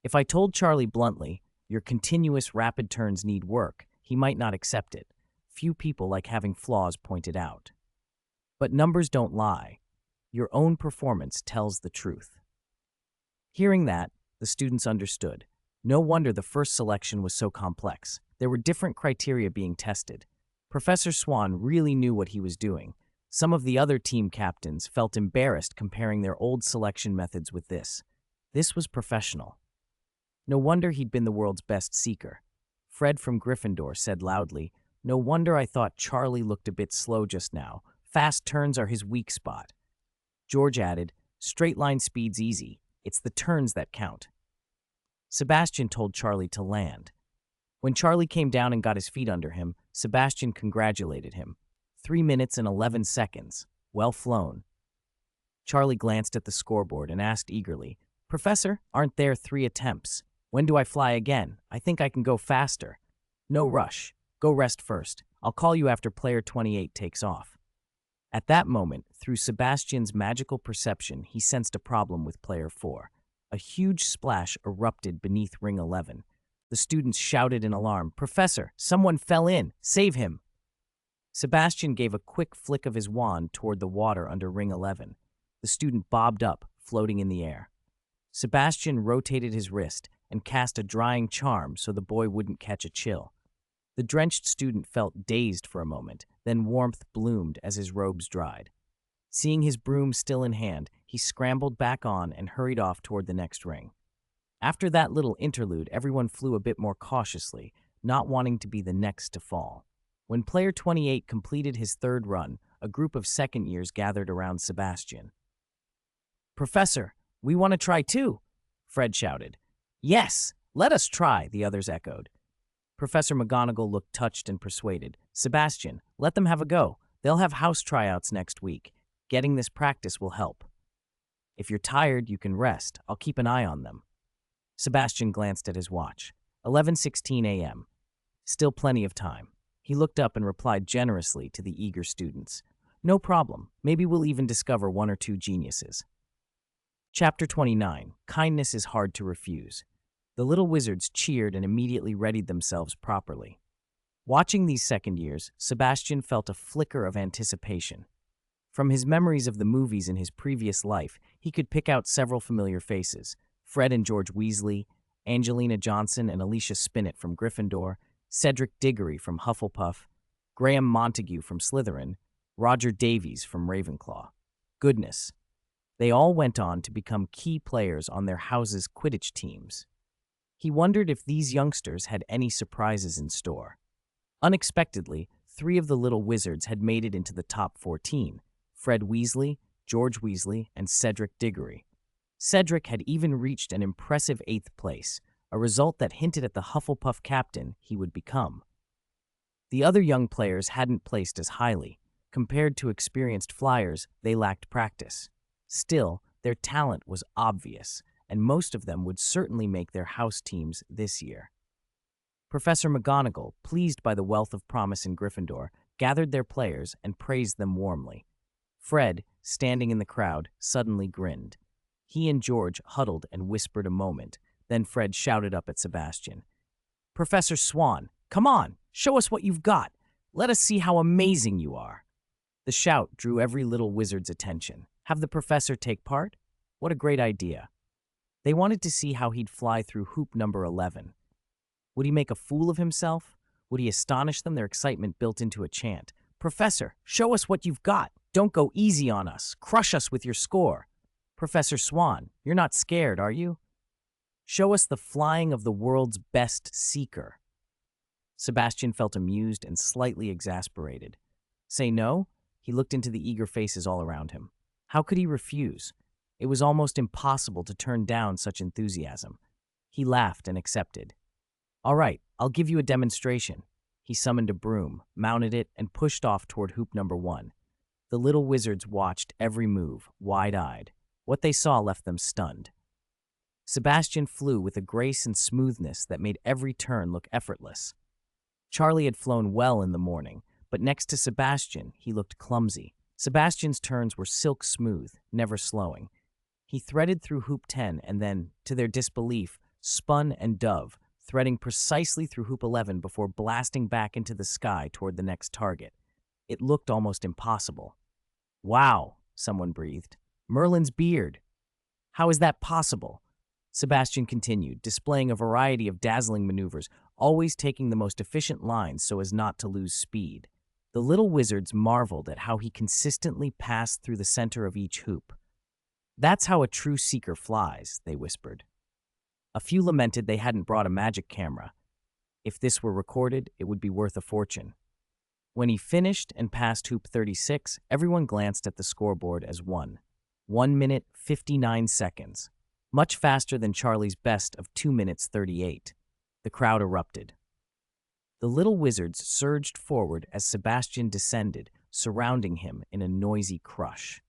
If I told Charlie bluntly, "Your continuous, rapid turns need work," he might not accept it. Few people like having flaws pointed out. But numbers don't lie. Your own performance tells the truth. Hearing that, the students understood. No wonder the first selection was so complex. There were different criteria being tested. Professor Swann really knew what he was doing. Some of the other team captains felt embarrassed comparing their old selection methods with this. This was professional. No wonder he'd been the world's best seeker. Fred from Gryffindor said loudly, "No wonder I thought Charlie looked a bit slow just now. Fast turns are his weak spot." George added, "Straight line speed's easy. It's the turns that count." Sebastian told Charlie to land. When Charlie came down and got his feet under him, Sebastian congratulated him. 3 minutes and 11 seconds. Well flown. Charlie glanced at the scoreboard and asked eagerly, "Professor, aren't there 3 attempts? When do I fly again? I think I can go faster." "No rush. Go rest first. I'll call you after player 28 takes off." At that moment, through Sebastian's magical perception, he sensed a problem with player 4. A huge splash erupted beneath ring 11. The students shouted in alarm, "Professor, someone fell in! Save him!" Sebastian gave a quick flick of his wand toward the water under ring 11. The student bobbed up, floating in the air. Sebastian rotated his wrist and cast a drying charm so the boy wouldn't catch a chill. The drenched student felt dazed for a moment, then warmth bloomed as his robes dried. Seeing his broom still in hand, he scrambled back on and hurried off toward the next ring. After that little interlude, everyone flew a bit more cautiously, not wanting to be the next to fall. When player 28 completed his 3rd run, a group of second years gathered around Sebastian. "Professor, we want to try too," Fred shouted. "Yes, let us try," the others echoed. Professor McGonagall looked touched and persuaded. "Sebastian, let them have a go. They'll have house tryouts next week. Getting this practice will help. If you're tired, you can rest. I'll keep an eye on them." Sebastian glanced at his watch. 11:16 a.m. Still plenty of time. He looked up and replied generously to the eager students. "No problem. Maybe we'll even discover 1 or 2 geniuses." Chapter 29. Kindness is hard to refuse. The little wizards cheered and immediately readied themselves properly. Watching these second years, Sebastian felt a flicker of anticipation. From his memories of the movies in his previous life, he could pick out several familiar faces: Fred and George Weasley, Angelina Johnson and Alicia Spinnet from Gryffindor, Cedric Diggory from Hufflepuff, Graham Montague from Slytherin, Roger Davies from Ravenclaw. Goodness, they all went on to become key players on their house's Quidditch teams. He wondered if these youngsters had any surprises in store. Unexpectedly, 3 of the little wizards had made it into the top 14: Fred Weasley, George Weasley, and Cedric Diggory. Cedric had even reached an impressive 8th place, a result that hinted at the Hufflepuff captain he would become. The other young players hadn't placed as highly. Compared to experienced flyers, they lacked practice. Still, their talent was obvious, and most of them would certainly make their house teams this year. Professor McGonagall, pleased by the wealth of promise in Gryffindor, gathered their players and praised them warmly. Fred, standing in the crowd, suddenly grinned. He and George huddled and whispered a moment. Then Fred shouted up at Sebastian, "Professor Swann, come on, show us what you've got. Let us see how amazing you are." The shout drew every little wizard's attention. Have the professor take part? What a great idea. They wanted to see how he'd fly through hoop number 11. Would he make a fool of himself? Would he astonish them? Their excitement built into a chant. Professor, show us what you've got. Don't go easy on us. Crush us with your score. Professor Swann, you're not scared, are you? Show us the flying of the world's best seeker. Sebastian felt amused and slightly exasperated. Say no? He looked into the eager faces all around him. How could he refuse? It was almost impossible to turn down such enthusiasm. He laughed and accepted. All right, I'll give you a demonstration. He summoned a broom, mounted it, and pushed off toward hoop number 1. The little wizards watched every move, wide-eyed. What they saw left them stunned. Sebastian flew with a grace and smoothness that made every turn look effortless. Charlie had flown well in the morning, but next to Sebastian, he looked clumsy. Sebastian's turns were silk smooth, never slowing. He threaded through hoop 10 and then, to their disbelief, spun and dove, threading precisely through hoop 11 before blasting back into the sky toward the next target. It looked almost impossible. Wow, someone breathed. Merlin's beard. How is that possible? Sebastian continued, displaying a variety of dazzling maneuvers, always taking the most efficient lines so as not to lose speed. The little wizards marveled at how he consistently passed through the center of each hoop. That's how a true seeker flies, they whispered. A few lamented they hadn't brought a magic camera. If this were recorded, it would be worth a fortune. When he finished and passed hoop 36, everyone glanced at the scoreboard as 1 minute, 59 seconds. Much faster than Charlie's best of 2 minutes 38. The crowd erupted. The little wizards surged forward as Sebastian descended, surrounding him in a noisy crush.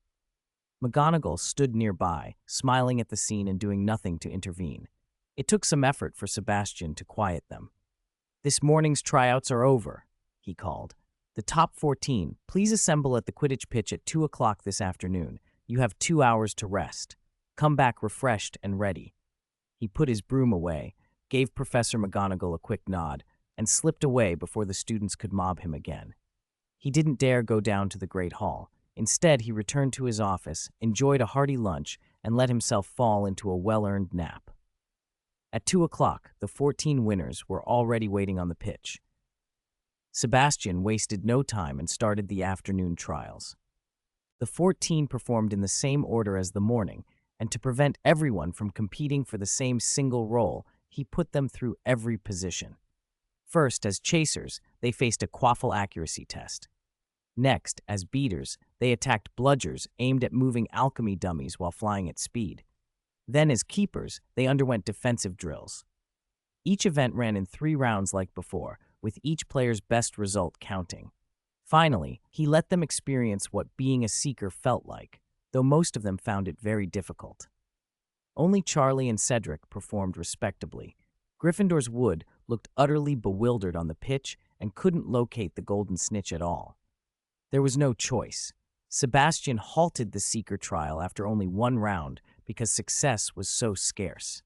McGonagall stood nearby, smiling at the scene and doing nothing to intervene. It took some effort for Sebastian to quiet them. This morning's tryouts are over, he called. The top 14, please assemble at the Quidditch pitch at 2 o'clock this afternoon. You have 2 hours to rest. Come back refreshed and ready. He put his broom away, gave Professor McGonagall a quick nod, and slipped away before the students could mob him again. He didn't dare go down to the Great Hall. Instead, he returned to his office, enjoyed a hearty lunch, and let himself fall into a well-earned nap. At 2 o'clock, the 14 winners were already waiting on the pitch. Sebastian wasted no time and started the afternoon trials. The 14 performed in the same order as the morning, and to prevent everyone from competing for the same single role, he put them through every position. First, as chasers, they faced a quaffle accuracy test. Next, as beaters, they attacked bludgers aimed at moving alchemy dummies while flying at speed. Then, as keepers, they underwent defensive drills. Each event ran in 3 rounds like before, with each player's best result counting. Finally, he let them experience what being a seeker felt like, though most of them found it very difficult. Only Charlie and Cedric performed respectably. Gryffindor's Wood looked utterly bewildered on the pitch and couldn't locate the golden snitch at all. There was no choice. Sebastian halted the seeker trial after only 1 round because success was so scarce.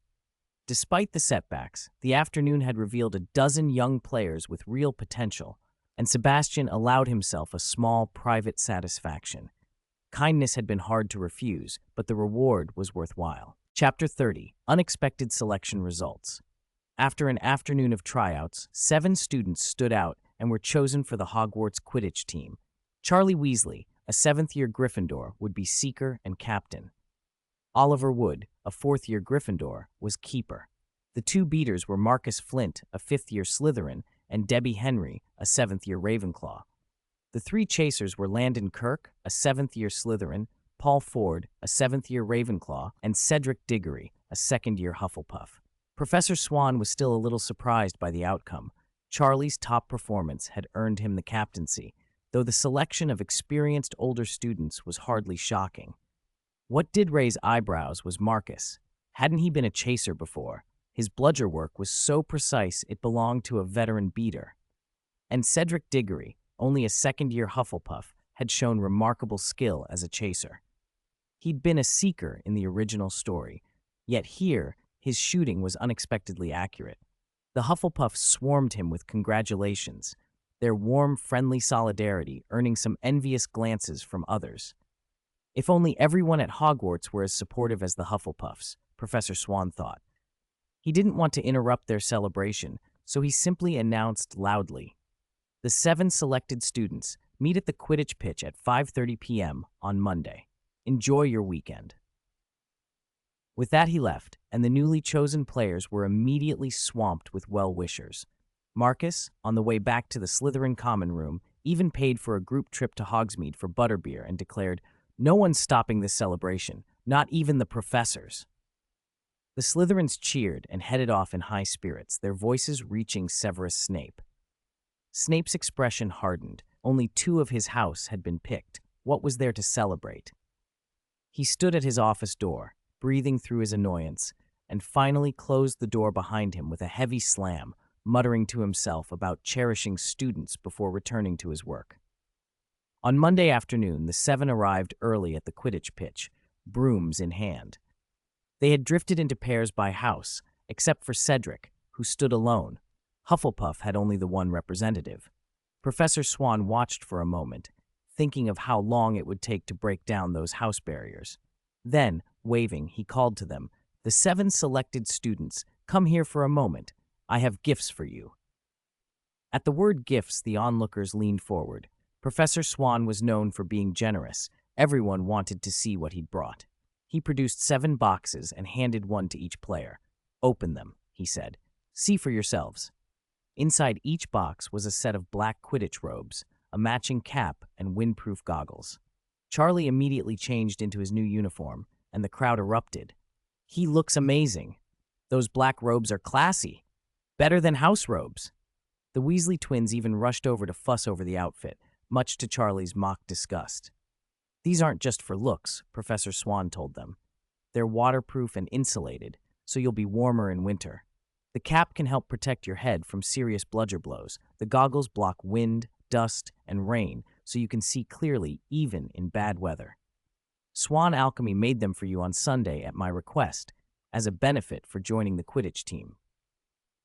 Despite the setbacks, the afternoon had revealed a dozen young players with real potential, and Sebastian allowed himself a small private satisfaction. Kindness had been hard to refuse, but the reward was worthwhile. Chapter 30. Unexpected Selection Results. After an afternoon of tryouts, 7 students stood out and were chosen for the Hogwarts Quidditch team. Charlie Weasley, a 7th-year Gryffindor, would be seeker and captain. Oliver Wood, a 4th-year Gryffindor, was keeper. The 2 beaters were Marcus Flint, a 5th-year Slytherin, and Debbie Henry, a 7th-year Ravenclaw. The 3 chasers were Landon Kirk, a 7th-year Slytherin, Paul Ford, a 7th-year Ravenclaw, and Cedric Diggory, a 2nd-year Hufflepuff. Professor Swann was still a little surprised by the outcome. Charlie's top performance had earned him the captaincy, though the selection of experienced older students was hardly shocking. What did raise eyebrows was Marcus. Hadn't he been a chaser before? His bludger work was so precise it belonged to a veteran beater. And Cedric Diggory, only a 2nd-year Hufflepuff, had shown remarkable skill as a chaser. He'd been a seeker in the original story, yet here, his shooting was unexpectedly accurate. The Hufflepuffs swarmed him with congratulations, their warm, friendly solidarity earning some envious glances from others. If only everyone at Hogwarts were as supportive as the Hufflepuffs, Professor Swann thought. He didn't want to interrupt their celebration, so he simply announced loudly, "The 7 selected students, Meet at the Quidditch pitch at 5:30 p.m. on Monday. Enjoy your weekend." With that, he left, and the newly chosen players were immediately swamped with well-wishers. Marcus, on the way back to the Slytherin common room, even paid for a group trip to Hogsmeade for butterbeer and declared, "No one's stopping this celebration, not even the professors." The Slytherins cheered and headed off in high spirits, their voices reaching Severus Snape. Snape's expression hardened. Only 2 of his house had been picked. What was there to celebrate? He stood at his office door, breathing through his annoyance, and finally closed the door behind him with a heavy slam, muttering to himself about cherishing students before returning to his work. On Monday afternoon, the 7 arrived early at the Quidditch pitch, brooms in hand. They had drifted into pairs by house, except for Cedric, who stood alone. Hufflepuff had only the one representative. Professor Swann watched for a moment, thinking of how long it would take to break down those house barriers. Then, waving, he called to them, "The 7 selected students, come here for a moment. I have gifts for you." At the word gifts, the onlookers leaned forward. Professor Swann was known for being generous. Everyone wanted to see what he'd brought. He produced 7 boxes and handed one to each player. "Open them," he said. "See for yourselves." Inside each box was a set of black Quidditch robes, a matching cap, and windproof goggles. Charlie immediately changed into his new uniform, and the crowd erupted. "He looks amazing. Those black robes are classy. Better than house robes." The Weasley twins even rushed over to fuss over the outfit, much to Charlie's mock disgust. "These aren't just for looks," Professor Swann told them. "They're waterproof and insulated, so you'll be warmer in winter. The cap can help protect your head from serious bludger blows. The goggles block wind, dust, and rain, so you can see clearly even in bad weather. Swann Alchemy made them for you on Sunday at my request, as a benefit for joining the Quidditch team."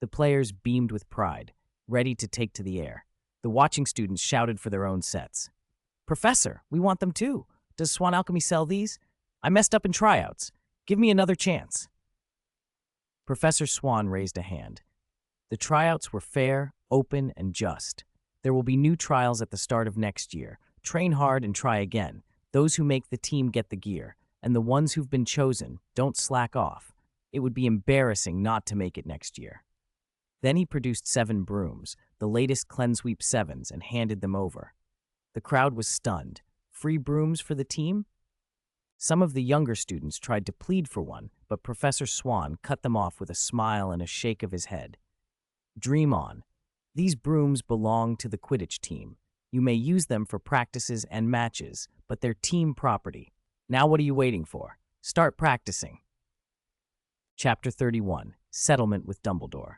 The players beamed with pride, ready to take to the air. The watching students shouted for their own sets. "Professor, we want them too. Does Swann Alchemy sell these? I messed up in tryouts. Give me another chance." Professor Swann raised a hand. "The tryouts were fair, open, and just. There will be new trials at the start of next year. Train hard and try again. Those who make the team get the gear, and the ones who've been chosen, don't slack off. It would be embarrassing not to make it next year." Then he produced 7 brooms, the latest Cleansweep 7s, and handed them over. The crowd was stunned. Free brooms for the team? Some of the younger students tried to plead for one, but Professor Swann cut them off with a smile and a shake of his head. "Dream on. These brooms belong to the Quidditch team. You may use them for practices and matches, but they're team property. Now what are you waiting for? Start practicing." Chapter 31. Settlement with Dumbledore.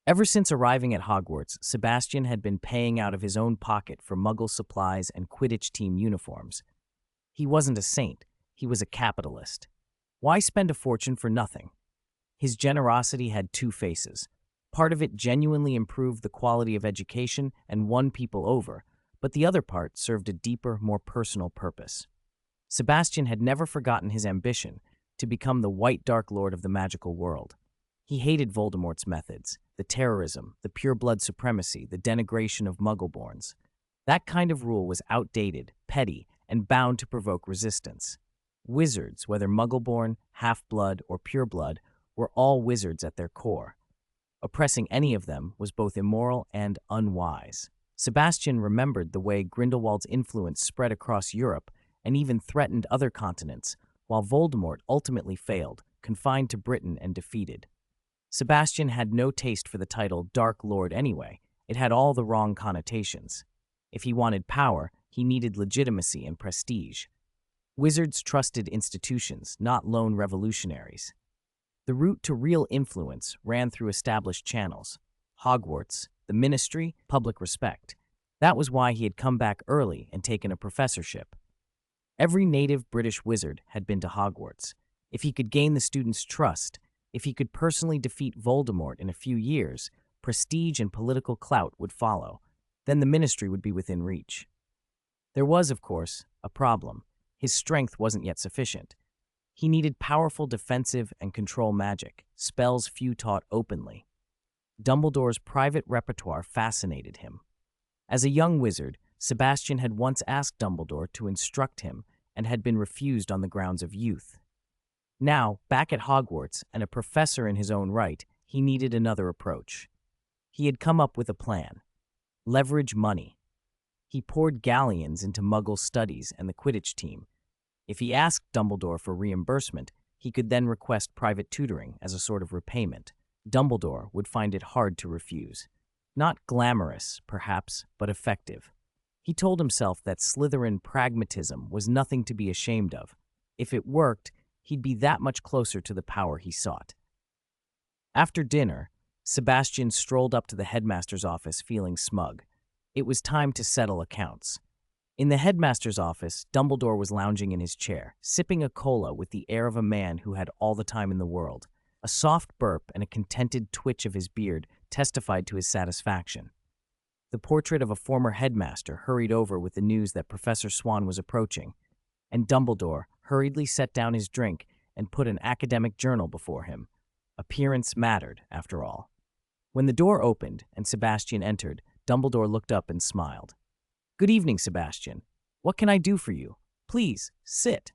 Ever since arriving at Hogwarts, Sebastian had been paying out of his own pocket for Muggle supplies and Quidditch team uniforms. He wasn't a saint, he was a capitalist. Why spend a fortune for nothing? His generosity had 2 faces. Part of it genuinely improved the quality of education and won people over, but the other part served a deeper, more personal purpose. Sebastian had never forgotten his ambition to become the White Dark Lord of the magical world. He hated Voldemort's methods, the terrorism, the pure-blood supremacy, the denigration of Muggleborns. That kind of rule was outdated, petty, and bound to provoke resistance. Wizards, whether Muggleborn, half-blood, or pure-blood, were all wizards at their core. Oppressing any of them was both immoral and unwise. Sebastian remembered the way Grindelwald's influence spread across Europe and even threatened other continents, while Voldemort ultimately failed, confined to Britain and defeated. Sebastian had no taste for the title Dark Lord anyway. It had all the wrong connotations. If he wanted power, he needed legitimacy and prestige. Wizards trusted institutions, not lone revolutionaries. The route to real influence ran through established channels: Hogwarts, the ministry, public respect. That was why he had come back early and taken a professorship. Every native British wizard had been to Hogwarts. If he could gain the students' trust, if he could personally defeat Voldemort in a few years, prestige and political clout would follow. Then the ministry would be within reach. There was, of course, a problem. His strength wasn't yet sufficient. He needed powerful defensive and control magic, spells few taught openly. Dumbledore's private repertoire fascinated him. As a young wizard, Sebastian had once asked Dumbledore to instruct him and had been refused on the grounds of youth. Now, back at Hogwarts and a professor in his own right, he needed another approach. He had come up with a plan. Leverage money. He poured galleons into Muggle studies and the Quidditch team. If he asked Dumbledore for reimbursement, he could then request private tutoring as a sort of repayment. Dumbledore would find it hard to refuse. Not glamorous, perhaps, but effective. He told himself that Slytherin pragmatism was nothing to be ashamed of. If it worked, he'd be that much closer to the power he sought. After dinner, Sebastian strolled up to the headmaster's office feeling smug. It was time to settle accounts. In the headmaster's office, Dumbledore was lounging in his chair, sipping a cola with the air of a man who had all the time in the world. A soft burp and a contented twitch of his beard testified to his satisfaction. The portrait of a former headmaster hurried over with the news that Professor Swann was approaching, and Dumbledore hurriedly set down his drink and put an academic journal before him. Appearance mattered, after all. When the door opened and Sebastian entered, Dumbledore looked up and smiled. "Good evening, Sebastian. What can I do for you? Please, sit."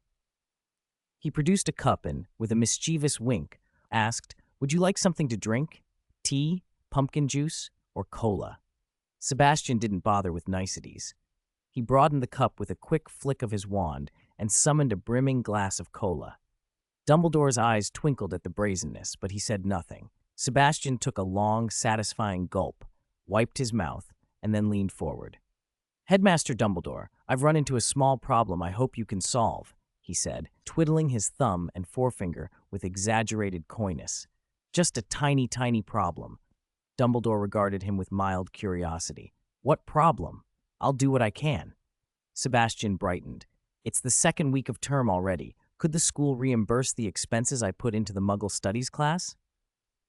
He produced a cup and, with a mischievous wink, asked, "Would you like something to drink? Tea, pumpkin juice, or cola?" Sebastian didn't bother with niceties. He broadened the cup with a quick flick of his wand and summoned a brimming glass of cola. Dumbledore's eyes twinkled at the brazenness, but he said nothing. Sebastian took a long, satisfying gulp, wiped his mouth, and then leaned forward. "Headmaster Dumbledore, I've run into a small problem I hope you can solve," he said, twiddling his thumb and forefinger with exaggerated coyness. "Just a tiny, tiny problem." Dumbledore regarded him with mild curiosity. "What problem? I'll do what I can." Sebastian brightened. "It's the second week of term already. Could the school reimburse the expenses I put into the Muggle Studies class?"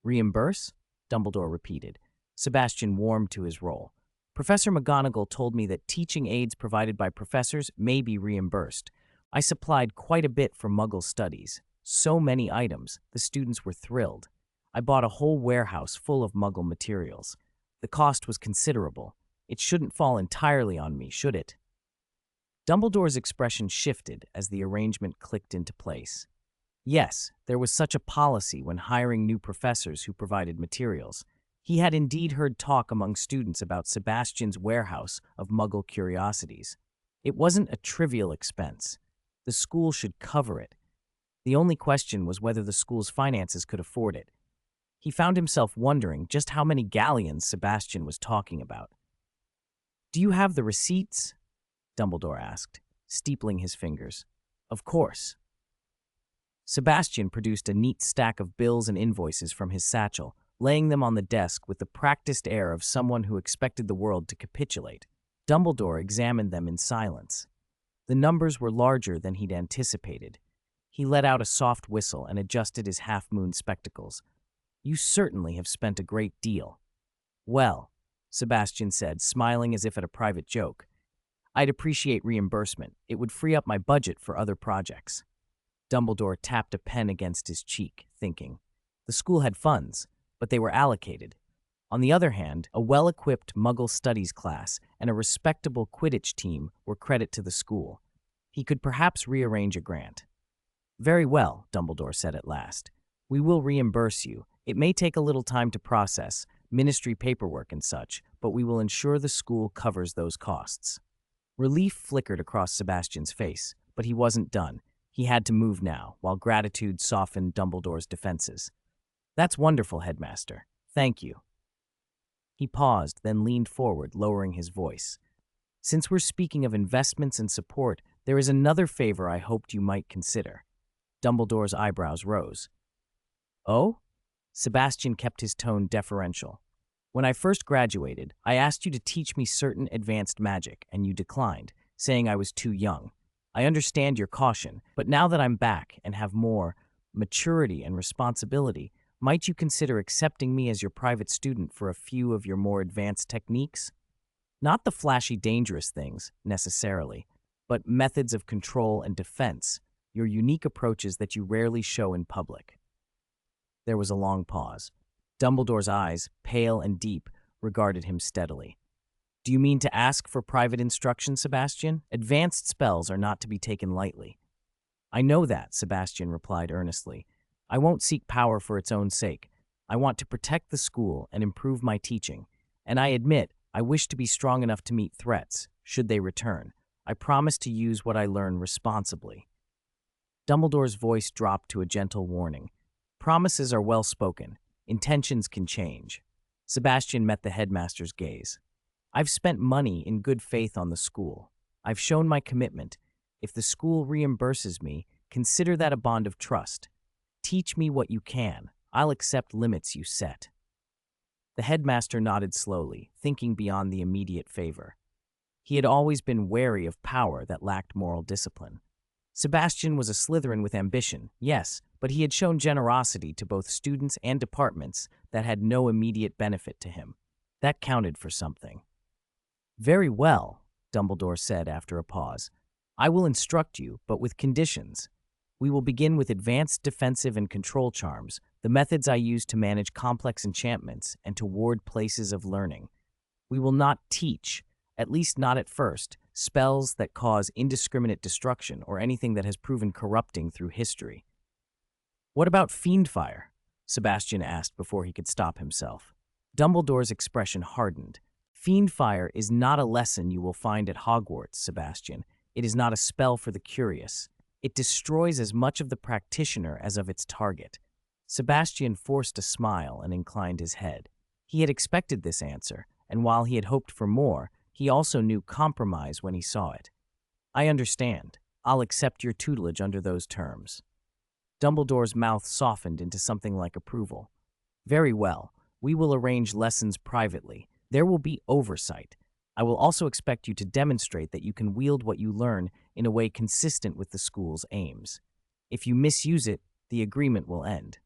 "Reimburse?" Dumbledore repeated. Sebastian warmed to his role. "Professor McGonagall told me that teaching aids provided by professors may be reimbursed. I supplied quite a bit for Muggle studies. So many items, the students were thrilled. I bought a whole warehouse full of Muggle materials. The cost was considerable. It shouldn't fall entirely on me, should it?" Dumbledore's expression shifted as the arrangement clicked into place. Yes, there was such a policy when hiring new professors who provided materials. He had indeed heard talk among students about Sebastian's warehouse of Muggle curiosities. It wasn't a trivial expense. The school should cover it. The only question was whether the school's finances could afford it. He found himself wondering just how many galleons Sebastian was talking about. "Do you have the receipts?" Dumbledore asked, steepling his fingers. "Of course." Sebastian produced a neat stack of bills and invoices from his satchel, laying them on the desk with the practiced air of someone who expected the world to capitulate. Dumbledore examined them in silence. The numbers were larger than he'd anticipated. He let out a soft whistle and adjusted his half-moon spectacles. "You certainly have spent a great deal." "Well," Sebastian said, smiling as if at a private joke, "I'd appreciate reimbursement. It would free up my budget for other projects." Dumbledore tapped a pen against his cheek, thinking. The school had funds, but they were allocated. On the other hand, a well-equipped Muggle studies class and a respectable Quidditch team were credit to the school. He could perhaps rearrange a grant. "Very well," Dumbledore said at last. "We will reimburse you. It may take a little time to process, ministry paperwork and such, but we will ensure the school covers those costs." Relief flickered across Sebastian's face, but he wasn't done. He had to move now, while gratitude softened Dumbledore's defenses. "That's wonderful, Headmaster. Thank you." He paused, then leaned forward, lowering his voice. "Since we're speaking of investments and support, there is another favor I hoped you might consider." Dumbledore's eyebrows rose. "Oh?" Sebastian kept his tone deferential. "When I first graduated, I asked you to teach me certain advanced magic, and you declined, saying I was too young. I understand your caution, but now that I'm back and have more maturity and responsibility, might you consider accepting me as your private student for a few of your more advanced techniques? Not the flashy, dangerous things, necessarily, but methods of control and defense, your unique approaches that you rarely show in public." There was a long pause. Dumbledore's eyes, pale and deep, regarded him steadily. Do you mean to ask for private instruction, Sebastian? Advanced spells are not to be taken lightly. I know that, Sebastian replied earnestly. I won't seek power for its own sake. I want to protect the school and improve my teaching. And I admit, I wish to be strong enough to meet threats, should they return. I promise to use what I learn responsibly. Dumbledore's voice dropped to a gentle warning. Promises are well spoken. Intentions can change. Sebastian met the headmaster's gaze. I've spent money in good faith on the school. I've shown my commitment. If the school reimburses me, consider that a bond of trust. Teach me what you can. I'll accept limits you set. The headmaster nodded slowly, thinking beyond the immediate favor. He had always been wary of power that lacked moral discipline. Sebastian was a Slytherin with ambition, yes, but he had shown generosity to both students and departments that had no immediate benefit to him. That counted for something. Very well, Dumbledore said after a pause. I will instruct you, but with conditions. We will begin with advanced defensive and control charms, the methods I use to manage complex enchantments and to ward places of learning. We will not teach, at least not at first, spells that cause indiscriminate destruction or anything that has proven corrupting through history. What about fiendfire? Sebastian asked before he could stop himself. Dumbledore's expression hardened. Fiendfire is not a lesson you will find at Hogwarts, Sebastian. It is not a spell for the curious. It destroys as much of the practitioner as of its target. Sebastian forced a smile and inclined his head. He had expected this answer, and while he had hoped for more, he also knew compromise when he saw it. I understand. I'll accept your tutelage under those terms. Dumbledore's mouth softened into something like approval. Very well. We will arrange lessons privately. There will be oversight. I will also expect you to demonstrate that you can wield what you learn in a way consistent with the school's aims. If you misuse it, the agreement will end.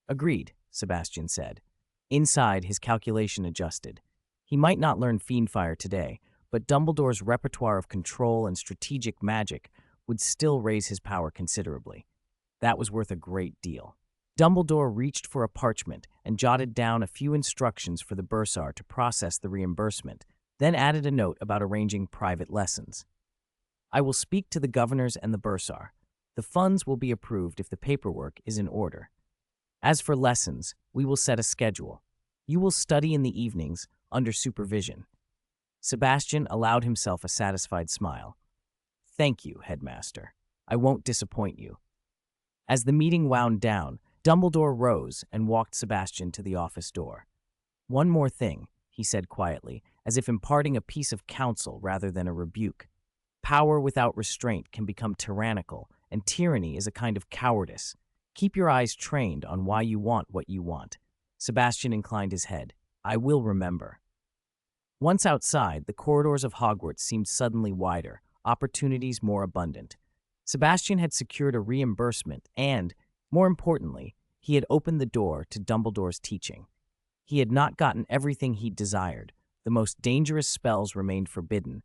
Agreed, Sebastian said. Inside, his calculation adjusted. He might not learn fiendfire today, but Dumbledore's repertoire of control and strategic magic would still raise his power considerably. That was worth a great deal. Dumbledore reached for a parchment and jotted down a few instructions for the bursar to process the reimbursement, then added a note about arranging private lessons. I will speak to the governors and the bursar. The funds will be approved if the paperwork is in order. As for lessons, we will set a schedule. You will study in the evenings under supervision. Sebastian allowed himself a satisfied smile. Thank you, headmaster. I won't disappoint you. As the meeting wound down, Dumbledore rose and walked Sebastian to the office door. One more thing, he said quietly, as if imparting a piece of counsel rather than a rebuke. Power without restraint can become tyrannical, and tyranny is a kind of cowardice. Keep your eyes trained on why you want what you want. Sebastian inclined his head. I will remember. Once outside, the corridors of Hogwarts seemed suddenly wider, opportunities more abundant. Sebastian had secured a reimbursement and, more importantly, he had opened the door to Dumbledore's teaching. He had not gotten everything he'd desired. The most dangerous spells remained forbidden,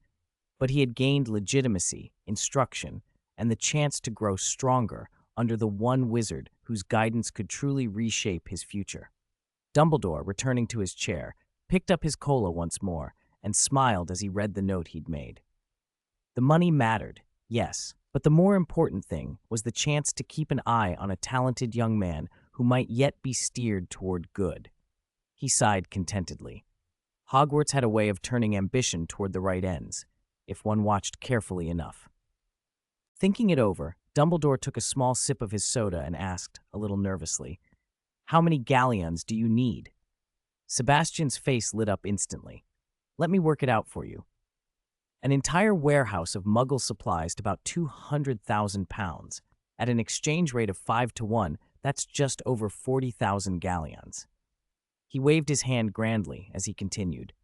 but he had gained legitimacy, instruction, and the chance to grow stronger under the one wizard whose guidance could truly reshape his future. Dumbledore, returning to his chair, picked up his cola once more and smiled as he read the note he'd made. The money mattered, yes, but the more important thing was the chance to keep an eye on a talented young man who might yet be steered toward good. He sighed contentedly. Hogwarts had a way of turning ambition toward the right ends, if one watched carefully enough. Thinking it over, Dumbledore took a small sip of his soda and asked, a little nervously, How many galleons do you need? Sebastian's face lit up instantly. Let me work it out for you. An entire warehouse of Muggle supplies to about 200,000 pounds. At an exchange rate of 5 to 1, that's just over 40,000 galleons. He waved his hand grandly as he continued.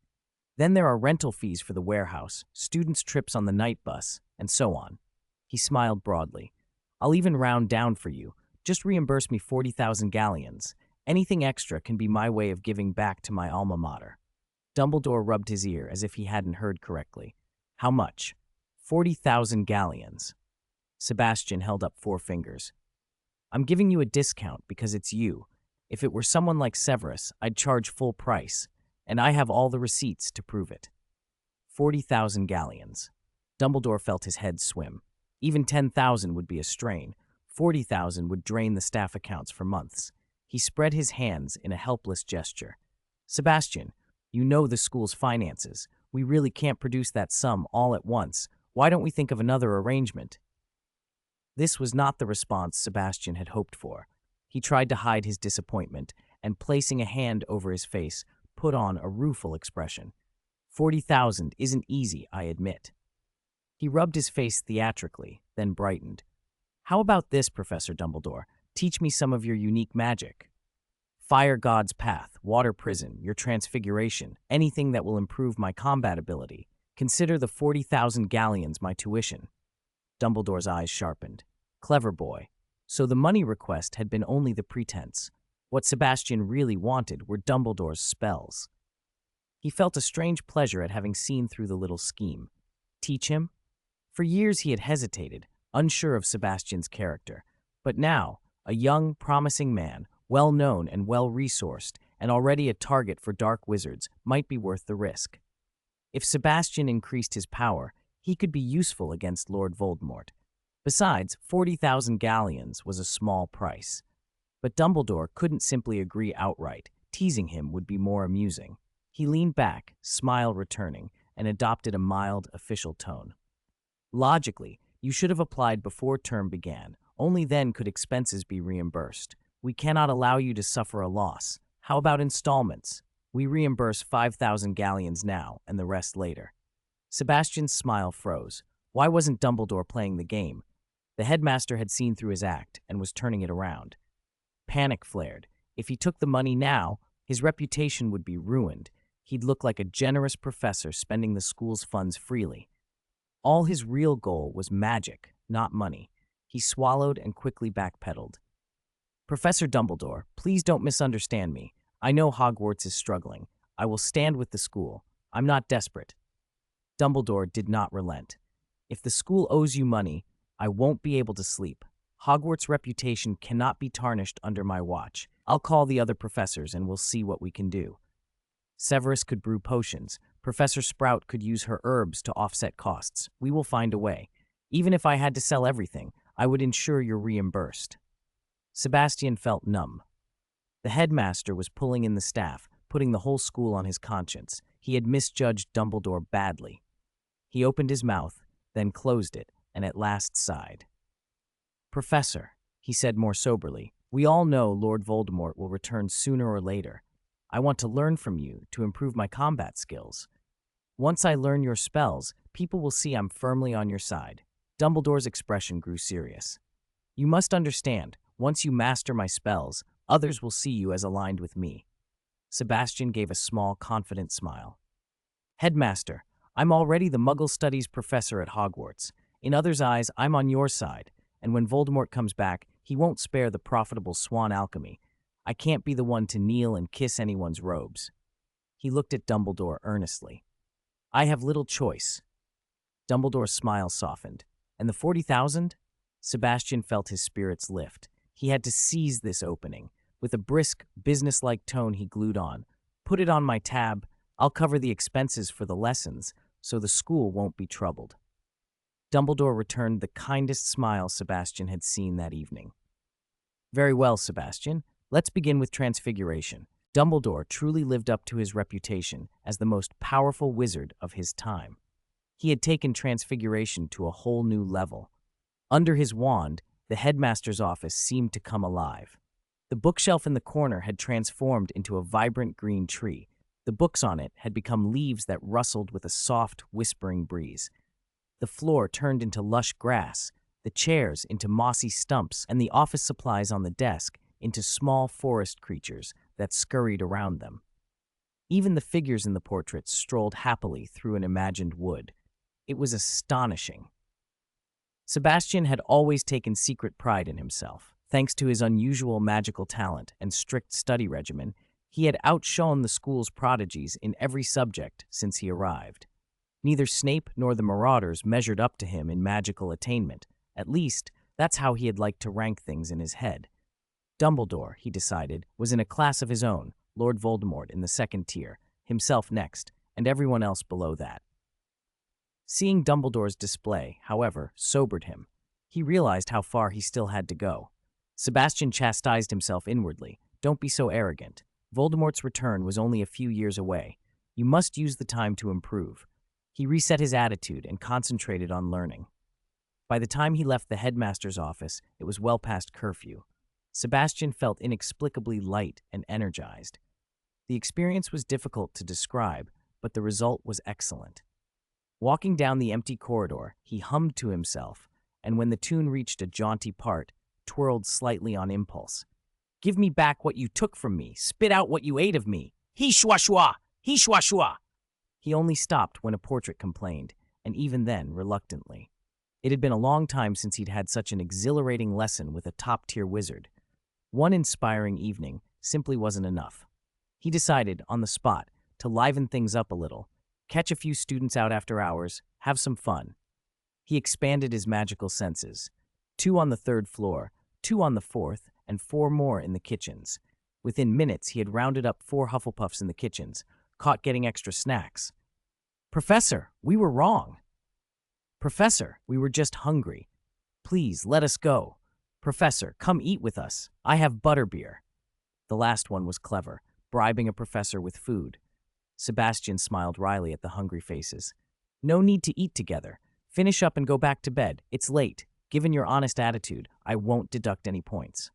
Then there are rental fees for the warehouse, students' trips on the night bus, and so on. He smiled broadly. I'll even round down for you. Just reimburse me 40,000 galleons. Anything extra can be my way of giving back to my alma mater. Dumbledore rubbed his ear as if he hadn't heard correctly. How much? 40,000 galleons. Sebastian held up 4 fingers. I'm giving you a discount because it's you. If it were someone like Severus, I'd charge full price, and I have all the receipts to prove it. 40,000 galleons. Dumbledore felt his head swim. Even 10,000 would be a strain. 40,000 would drain the staff accounts for months. He spread his hands in a helpless gesture. Sebastian, you know the school's finances. We really can't produce that sum all at once. Why don't we think of another arrangement? This was not the response Sebastian had hoped for. He tried to hide his disappointment and, placing a hand over his face, put on a rueful expression. 40,000 isn't easy, I admit. He rubbed his face theatrically, then brightened. How about this, Professor Dumbledore? Teach me some of your unique magic. Fire God's Path, Water Prison, your Transfiguration, anything that will improve my combat ability. Consider the 40,000 galleons my tuition. Dumbledore's eyes sharpened. Clever boy. So the money request had been only the pretense. What Sebastian really wanted were Dumbledore's spells. He felt a strange pleasure at having seen through the little scheme. Teach him? For years he had hesitated, unsure of Sebastian's character. But now, a young, promising man, well-known and well-resourced, and already a target for dark wizards, might be worth the risk. If Sebastian increased his power, he could be useful against Lord Voldemort. Besides, 40,000 galleons was a small price. But Dumbledore couldn't simply agree outright. Teasing him would be more amusing. He leaned back, smile returning, and adopted a mild, official tone. Logically, you should have applied before term began. Only then could expenses be reimbursed. We cannot allow you to suffer a loss. How about installments? We reimburse 5,000 galleons now, and the rest later. Sebastian's smile froze. Why wasn't Dumbledore playing the game? The headmaster had seen through his act and was turning it around. Panic flared. If he took the money now, his reputation would be ruined. He'd look like a generous professor spending the school's funds freely. All his real goal was magic, not money. He swallowed and quickly backpedaled. Professor Dumbledore, please don't misunderstand me. I know Hogwarts is struggling. I will stand with the school. I'm not desperate. Dumbledore did not relent. If the school owes you money, I won't be able to sleep. Hogwarts' reputation cannot be tarnished under my watch. I'll call the other professors and we'll see what we can do. Severus could brew potions. Professor Sprout could use her herbs to offset costs. We will find a way. Even if I had to sell everything, I would ensure you're reimbursed. Sebastian felt numb. The headmaster was pulling in the staff, putting the whole school on his conscience. He had misjudged Dumbledore badly. He opened his mouth, then closed it, and at last sighed. Professor, he said more soberly, we all know Lord Voldemort will return sooner or later. I want to learn from you to improve my combat skills. Once I learn your spells, people will see I'm firmly on your side. Dumbledore's expression grew serious. You must understand, once you master my spells, others will see you as aligned with me. Sebastian gave a small, confident smile. Headmaster, I'm already the Muggle Studies professor at Hogwarts. In others' eyes, I'm on your side, and when Voldemort comes back, he won't spare the profitable Swann alchemy. I can't be the one to kneel and kiss anyone's robes. He looked at Dumbledore earnestly. I have little choice. Dumbledore's smile softened. And the 40,000? Sebastian felt his spirits lift. He had to seize this opening. With a brisk, businesslike tone he glued on. Put it on my tab. I'll cover the expenses for the lessons, so the school won't be troubled. Dumbledore returned the kindest smile Sebastian had seen that evening. Very well, Sebastian. Let's begin with Transfiguration. Dumbledore truly lived up to his reputation as the most powerful wizard of his time. He had taken Transfiguration to a whole new level. Under his wand, the headmaster's office seemed to come alive. The bookshelf in the corner had transformed into a vibrant green tree. The books on it had become leaves that rustled with a soft, whispering breeze. The floor turned into lush grass, the chairs into mossy stumps, and the office supplies on the desk into small forest creatures that scurried around them. Even the figures in the portraits strolled happily through an imagined wood. It was astonishing. Sebastian had always taken secret pride in himself. Thanks to his unusual magical talent and strict study regimen, he had outshone the school's prodigies in every subject since he arrived. Neither Snape nor the Marauders measured up to him in magical attainment. At least, that's how he had liked to rank things in his head. Dumbledore, he decided, was in a class of his own, Lord Voldemort in the second tier, himself next, and everyone else below that. Seeing Dumbledore's display, however, sobered him. He realized how far he still had to go. Sebastian chastised himself inwardly. Don't be so arrogant. Voldemort's return was only a few years away. You must use the time to improve. He reset his attitude and concentrated on learning. By the time he left the headmaster's office, it was well past curfew. Sebastian felt inexplicably light and energized. The experience was difficult to describe, but the result was excellent. Walking down the empty corridor, he hummed to himself, and when the tune reached a jaunty part, twirled slightly on impulse. Give me back what you took from me. Spit out what you ate of me. He shwa shwa! He shwa shwa! He only stopped when a portrait complained, and even then, reluctantly. It had been a long time since he'd had such an exhilarating lesson with a top-tier wizard. One inspiring evening simply wasn't enough. He decided, on the spot, to liven things up a little, catch a few students out after hours, have some fun. He expanded his magical senses. 2 on the 3rd floor, 2 on the 4th, and 4 more in the kitchens. Within minutes, he had rounded up 4 Hufflepuffs in the kitchens, caught getting extra snacks. Professor, we were wrong. Professor, we were just hungry. Please, let us go. Professor, come eat with us. I have butterbeer. The last one was clever, bribing a professor with food. Sebastian smiled wryly at the hungry faces. No need to eat together. Finish up and go back to bed. It's late. Given your honest attitude, I won't deduct any points.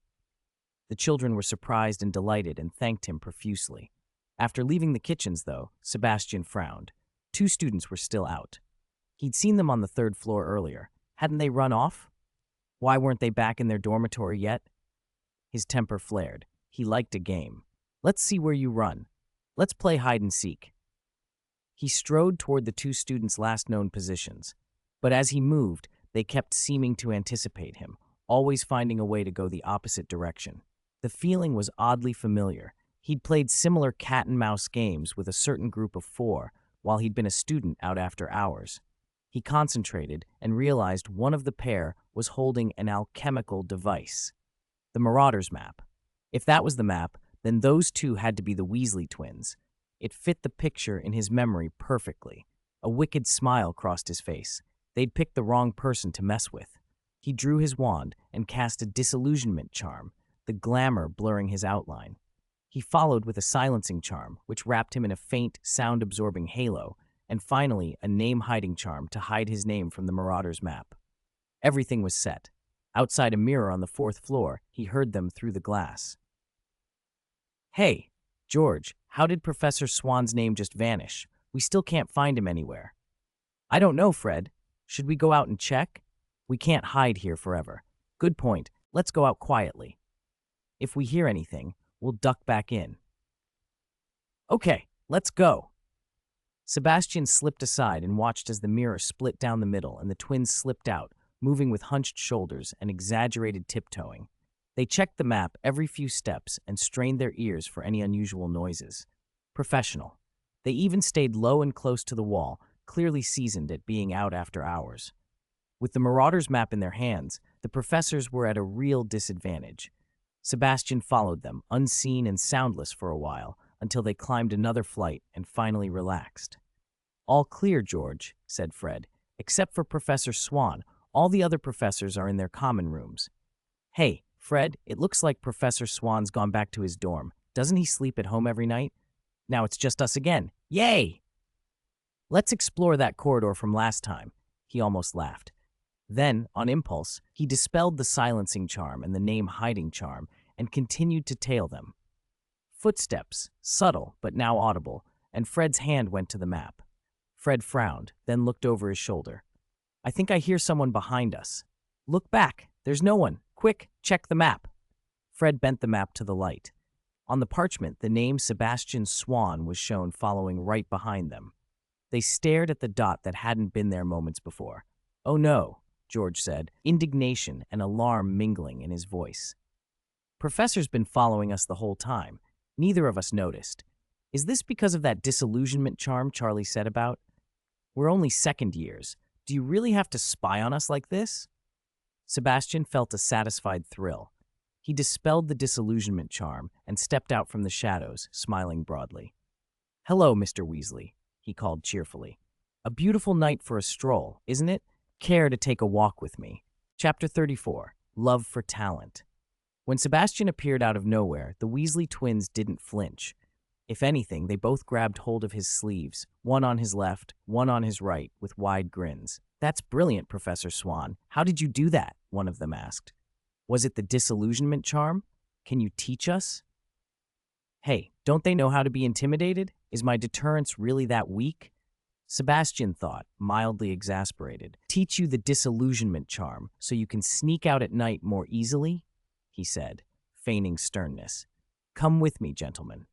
The children were surprised and delighted and thanked him profusely. After leaving the kitchens, though, Sebastian frowned. 2 students were still out. He'd seen them on the 3rd floor earlier. Hadn't they run off? Why weren't they back in their dormitory yet? His temper flared. He liked a game. Let's see where you run. Let's play hide and seek. He strode toward the 2 students' last known positions. But as he moved, they kept seeming to anticipate him, always finding a way to go the opposite direction. The feeling was oddly familiar. He'd played similar cat-and-mouse games with a certain group of 4 while he'd been a student out after hours. He concentrated and realized one of the pair was holding an alchemical device. The Marauder's map. If that was the map, then those 2 had to be the Weasley twins. It fit the picture in his memory perfectly. A wicked smile crossed his face. They'd picked the wrong person to mess with. He drew his wand and cast a disillusionment charm, the glamour blurring his outline. He followed with a silencing charm, which wrapped him in a faint, sound-absorbing halo, and finally a name-hiding charm to hide his name from the Marauder's map. Everything was set. Outside a mirror on the 4th floor, he heard them through the glass. Hey, George, how did Professor Swann's name just vanish? We still can't find him anywhere. I don't know, Fred. Should we go out and check? We can't hide here forever. Good point. Let's go out quietly. If we hear anything, we'll duck back in. Okay, let's go. Sebastian slipped aside and watched as the mirror split down the middle and the twins slipped out, moving with hunched shoulders and exaggerated tiptoeing. They checked the map every few steps and strained their ears for any unusual noises. Professional. They even stayed low and close to the wall, clearly seasoned at being out after hours. With the Marauder's map in their hands, the professors were at a real disadvantage. Sebastian followed them, unseen and soundless for a while, until they climbed another flight and finally relaxed. All clear, George, said Fred. Except for Professor Swann, all the other professors are in their common rooms. Hey, Fred, it looks like Professor Swann's gone back to his dorm. Doesn't he sleep at home every night? Now it's just us again. Yay! Let's explore that corridor from last time. He almost laughed. Then, on impulse, he dispelled the silencing charm and the name-hiding charm and continued to tail them. Footsteps, subtle but now audible, and Fred's hand went to the map. Fred frowned, then looked over his shoulder. I think I hear someone behind us. Look back. There's no one. Quick, check the map. Fred bent the map to the light. On the parchment, the name Sebastian Swann was shown following right behind them. They stared at the dot that hadn't been there moments before. Oh no, George said, indignation and alarm mingling in his voice. Professor's been following us the whole time. Neither of us noticed. Is this because of that disillusionment charm Charlie said about? We're only second years. Do you really have to spy on us like this? Sebastian felt a satisfied thrill. He dispelled the disillusionment charm and stepped out from the shadows, smiling broadly. Hello, Mr. Weasley, he called cheerfully. A beautiful night for a stroll, isn't it? Care to take a walk with me? Chapter 34. Love for Talent. When Sebastian appeared out of nowhere, the Weasley twins didn't flinch. If anything, they both grabbed hold of his sleeves, one on his left, one on his right, with wide grins. "That's brilliant, Professor Swann. How did you do that?" one of them asked. "Was it the disillusionment charm? Can you teach us?" "Hey, don't they know how to be intimidated? Is my deterrence really that weak?" Sebastian thought, mildly exasperated. "Teach you the disillusionment charm so you can sneak out at night more easily?" he said, feigning sternness. "Come with me, gentlemen."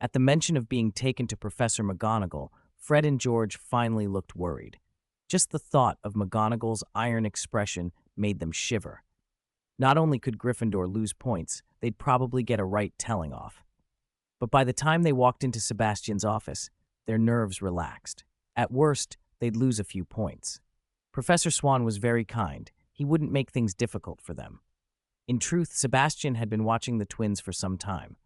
At the mention of being taken to Professor McGonagall, Fred and George finally looked worried. Just the thought of McGonagall's iron expression made them shiver. Not only could Gryffindor lose points, they'd probably get a right telling off. But by the time they walked into Sebastian's office, their nerves relaxed. At worst, they'd lose a few points. Professor Swann was very kind. He wouldn't make things difficult for them. In truth, Sebastian had been watching the twins for some time.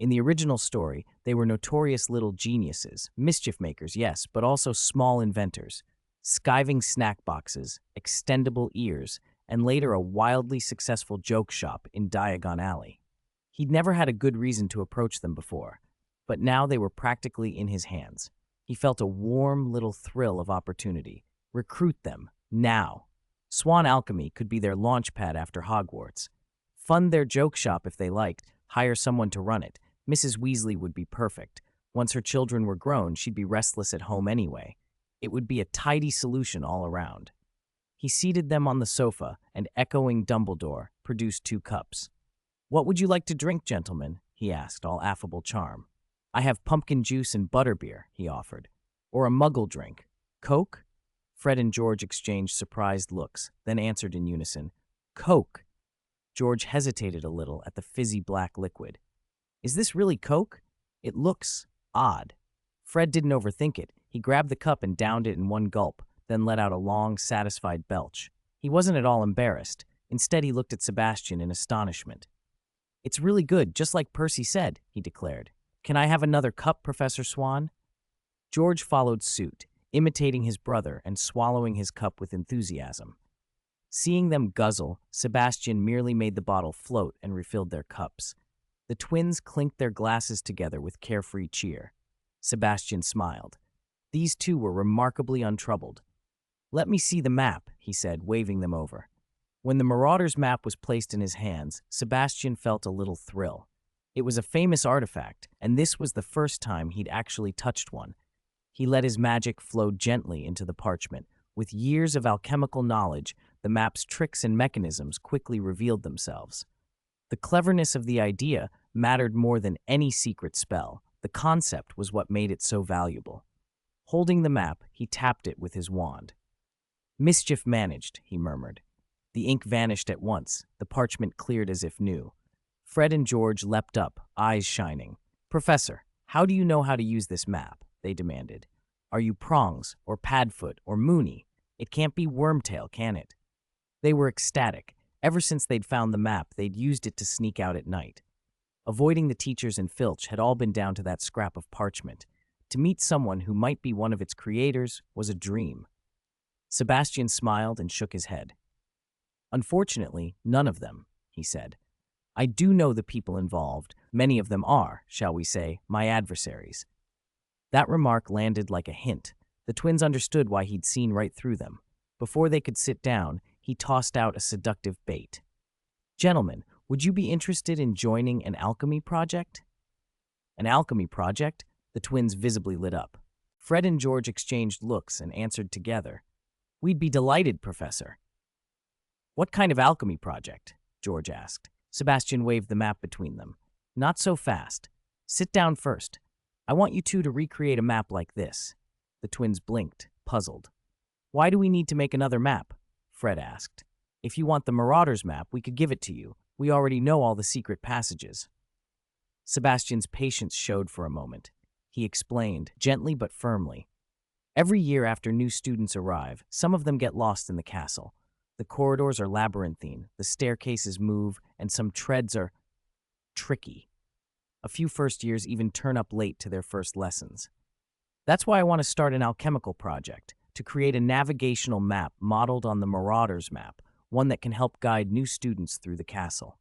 In the original story, they were notorious little geniuses, mischief makers, yes, but also small inventors, skiving snack boxes, extendable ears, and later a wildly successful joke shop in Diagon Alley. He'd never had a good reason to approach them before, but now they were practically in his hands. He felt a warm little thrill of opportunity. Recruit them, now. Swan Alchemy could be their launch pad after Hogwarts. Fund their joke shop if they liked, hire someone to run it. Mrs. Weasley would be perfect. Once her children were grown, she'd be restless at home anyway. It would be a tidy solution all around. He seated them on the sofa and, echoing Dumbledore, produced 2 cups. "What would you like to drink, gentlemen?" he asked, all affable charm. "I have pumpkin juice and butterbeer," he offered. "Or a muggle drink. Coke?" Fred and George exchanged surprised looks, then answered in unison, "Coke." George hesitated a little at the fizzy black liquid. "Is this really Coke? It looks odd." Fred didn't overthink it. He grabbed the cup and downed it in one gulp, then let out a long, satisfied belch. He wasn't at all embarrassed. Instead, he looked at Sebastian in astonishment. "It's really good, just like Percy said," he declared. "Can I have another cup, Professor Swann?" George followed suit, imitating his brother and swallowing his cup with enthusiasm. Seeing them guzzle, Sebastian merely made the bottle float and refilled their cups. The twins clinked their glasses together with carefree cheer. Sebastian smiled. These two were remarkably untroubled. "Let me see the map," he said, waving them over. When the Marauder's map was placed in his hands, Sebastian felt a little thrill. It was a famous artifact, and this was the first time he'd actually touched one. He let his magic flow gently into the parchment. With years of alchemical knowledge, the map's tricks and mechanisms quickly revealed themselves. The cleverness of the idea mattered more than any secret spell. The concept was what made it so valuable. Holding the map, he tapped it with his wand. "Mischief managed," he murmured. The ink vanished at once. The parchment cleared as if new. Fred and George leapt up, eyes shining. "Professor, how do you know how to use this map?" they demanded. "Are you Prongs, or Padfoot, or Moony? It can't be Wormtail, can it?" They were ecstatic. Ever since they'd found the map, they'd used it to sneak out at night. Avoiding the teachers in Filch had all been down to that scrap of parchment. To meet someone who might be one of its creators was a dream. Sebastian smiled and shook his head. "Unfortunately, none of them," he said. "I do know the people involved. Many of them are, shall we say, my adversaries." That remark landed like a hint. The twins understood why he'd seen right through them. Before they could sit down, he tossed out a seductive bait. "Gentlemen, would you be interested in joining an alchemy project?" An alchemy project? The twins visibly lit up. Fred and George exchanged looks and answered together, "We'd be delighted, Professor." "What kind of alchemy project?" George asked. Sebastian waved the map between them. "Not so fast. Sit down first. I want you two to recreate a map like this." The twins blinked, puzzled. "Why do we need to make another map?" Fred asked. "If you want the Marauder's map, we could give it to you. We already know all the secret passages." Sebastian's patience showed for a moment. He explained, gently but firmly. "Every year after new students arrive, some of them get lost in the castle. The corridors are labyrinthine, the staircases move, and some treads are tricky. A few first years even turn up late to their first lessons. That's why I want to start an alchemical project, to create a navigational map modeled on the Marauder's map, one that can help guide new students through the castle.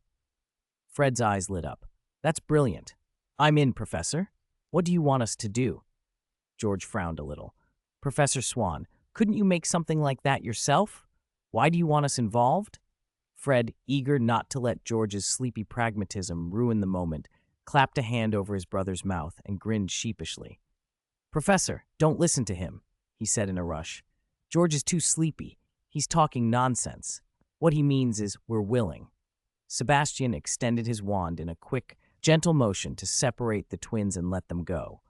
Fred's eyes lit up. That's brilliant. I'm in, Professor. What do you want us to do? George frowned a little. Professor Swann, couldn't you make something like that yourself? Why do you want us involved? Fred, eager not to let George's sleepy pragmatism ruin the moment, clapped a hand over his brother's mouth and grinned sheepishly. Professor, don't listen to him, he said in a rush. George is too sleepy. He's talking nonsense. What he means is we're willing. Sebastian extended his wand in a quick, gentle motion to separate the twins and let them go.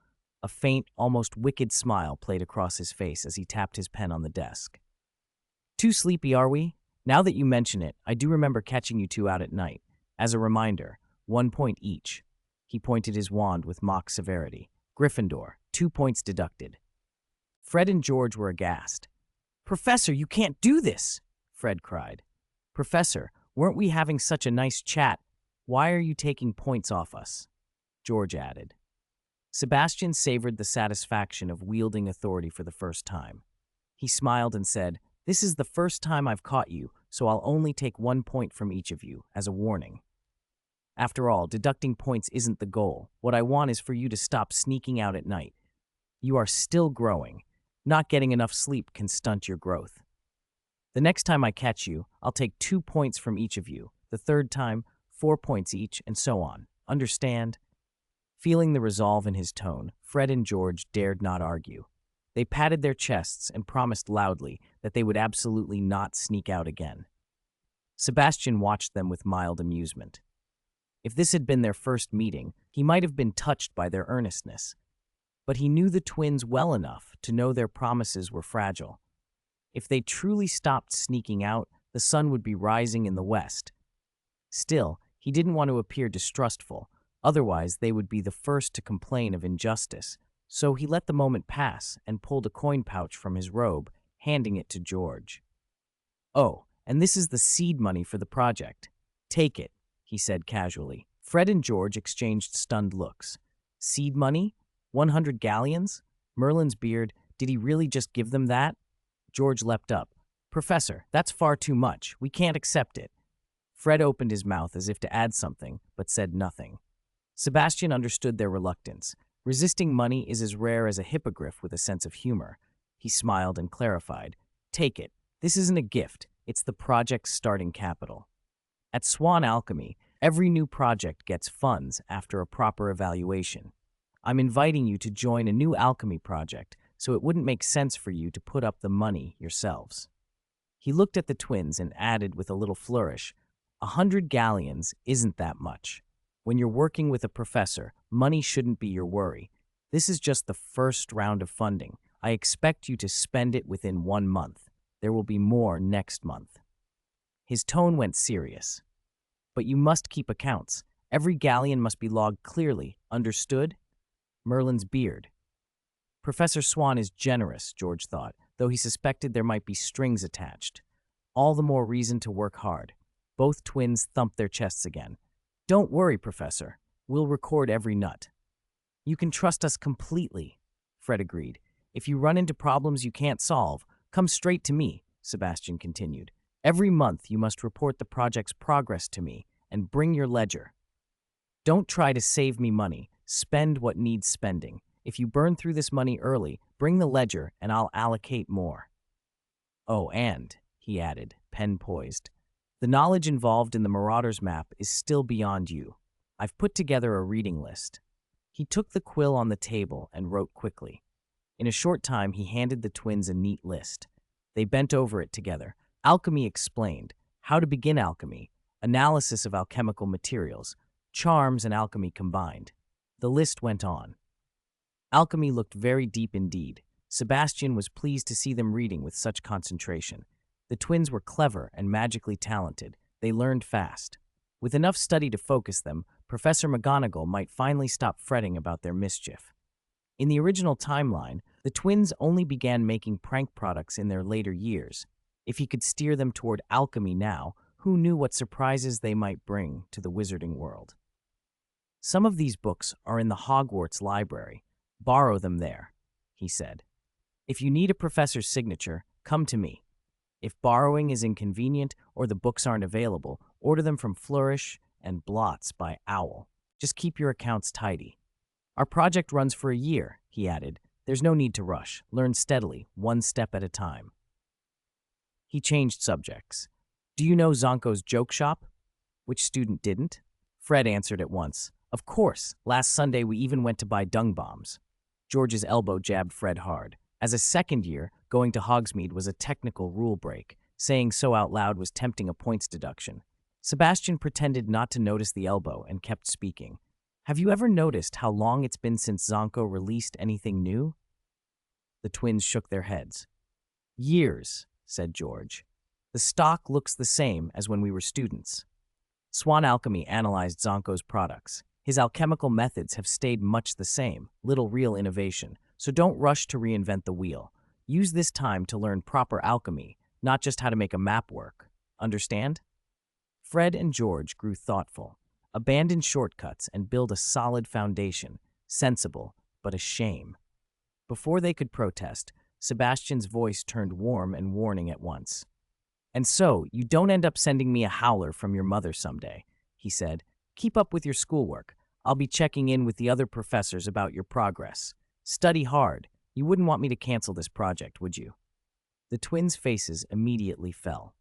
A faint, almost wicked smile played across his face as he tapped his pen on the desk. Too sleepy, are we? Now that you mention it, I do remember catching you two out at night. As a reminder, 1 point each. He pointed his wand with mock severity. Gryffindor, 2 points deducted. Fred and George were aghast. Professor, you can't do this, Fred cried. Professor, weren't we having such a nice chat? Why are you taking points off us? George added. Sebastian savored the satisfaction of wielding authority for the first time. He smiled and said, This is the first time I've caught you, so I'll only take 1 point from each of you, as a warning. After all, deducting points isn't the goal. What I want is for you to stop sneaking out at night. You are still growing. Not getting enough sleep can stunt your growth. The next time I catch you, I'll take 2 points from each of you. The third time, 4 points each, and so on. Understand? Feeling the resolve in his tone, Fred and George dared not argue. They patted their chests and promised loudly that they would absolutely not sneak out again. Sebastian watched them with mild amusement. If this had been their first meeting, he might have been touched by their earnestness. But he knew the twins well enough to know their promises were fragile. If they truly stopped sneaking out, the sun would be rising in the west. Still, he didn't want to appear distrustful, otherwise they would be the first to complain of injustice. So he let the moment pass and pulled a coin pouch from his robe, handing it to George. Oh, and this is the seed money for the project. Take it, he said casually. Fred and George exchanged stunned looks. Seed money? 100 galleons? Merlin's beard, did he really just give them that? George leapt up. Professor, that's far too much. We can't accept it. Fred opened his mouth as if to add something, but said nothing. Sebastian understood their reluctance. Resisting money is as rare as a hippogriff with a sense of humor. He smiled and clarified. Take it. This isn't a gift. It's the project's starting capital. At Swann Alchemy, every new project gets funds after a proper evaluation. I'm inviting you to join a new alchemy project, so it wouldn't make sense for you to put up the money yourselves. He looked at the twins and added with a little flourish, 100 galleons isn't that much. When you're working with a professor, money shouldn't be your worry. This is just the first round of funding. I expect you to spend it within 1 month. There will be more next month. His tone went serious. But you must keep accounts. Every galleon must be logged clearly. Understood? Merlin's beard. Professor Swann is generous, George thought, though he suspected there might be strings attached. All the more reason to work hard. Both twins thumped their chests again. Don't worry, Professor. We'll record every nut. You can trust us completely, Fred agreed. If you run into problems you can't solve, come straight to me, Sebastian continued. Every month you must report the project's progress to me and bring your ledger. Don't try to save me money. Spend what needs spending. If you burn through this money early, bring the ledger and I'll allocate more. Oh, and, he added, pen poised, the knowledge involved in the Marauder's map is still beyond you. I've put together a reading list. He took the quill on the table and wrote quickly. In a short time, he handed the twins a neat list. They bent over it together. Alchemy explained, how to begin alchemy, analysis of alchemical materials, charms and alchemy combined. The list went on. Alchemy looked very deep indeed. Sebastian was pleased to see them reading with such concentration. The twins were clever and magically talented. They learned fast. With enough study to focus them, Professor McGonagall might finally stop fretting about their mischief. In the original timeline, the twins only began making prank products in their later years. If he could steer them toward alchemy now, who knew what surprises they might bring to the wizarding world? Some of these books are in the Hogwarts library. Borrow them there. he said. If you need a professor's signature, come to me. If borrowing is inconvenient or the books aren't available, order them from Flourish and Blots by Owl. Just keep your accounts tidy. Our project runs for a year, he added. There's no need to rush. Learn steadily, one step at a time. He changed subjects. Do you know Zonko's joke shop? Which student didn't? Fred answered at once. Of course, last Sunday we even went to buy dung bombs. George's elbow jabbed Fred hard. As a second year, going to Hogsmeade was a technical rule break. Saying so out loud was tempting a points deduction. Sebastian pretended not to notice the elbow and kept speaking. Have you ever noticed how long it's been since Zonko released anything new? The twins shook their heads. Years, said George. The stock looks the same as when we were students. Swann Alchemy analyzed Zonko's products. His alchemical methods have stayed much the same, little real innovation, so don't rush to reinvent the wheel. Use this time to learn proper alchemy, not just how to make a map work. Understand? Fred and George grew thoughtful. Abandon shortcuts and build a solid foundation, sensible, but a shame. Before they could protest, Sebastian's voice turned warm and warning at once. And so, you don't end up sending me a howler from your mother someday, he said. Keep up with your schoolwork. I'll be checking in with the other professors about your progress. Study hard. You wouldn't want me to cancel this project, would you? The twins' faces immediately fell.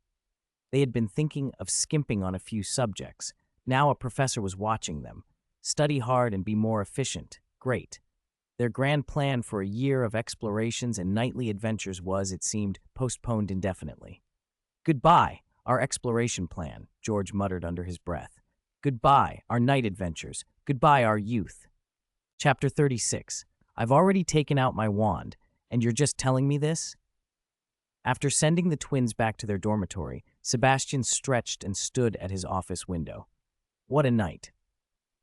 They had been thinking of skimping on a few subjects. Now a professor was watching them. Study hard and be more efficient. Great. Their grand plan for a year of explorations and nightly adventures was, it seemed, postponed indefinitely. Goodbye, our exploration plan, George muttered under his breath. Goodbye, our night adventures. Goodbye, our youth. Chapter 36. I've already taken out my wand, and you're just telling me this? After sending the twins back to their dormitory, Sebastian stretched and stood at his office window. What a night.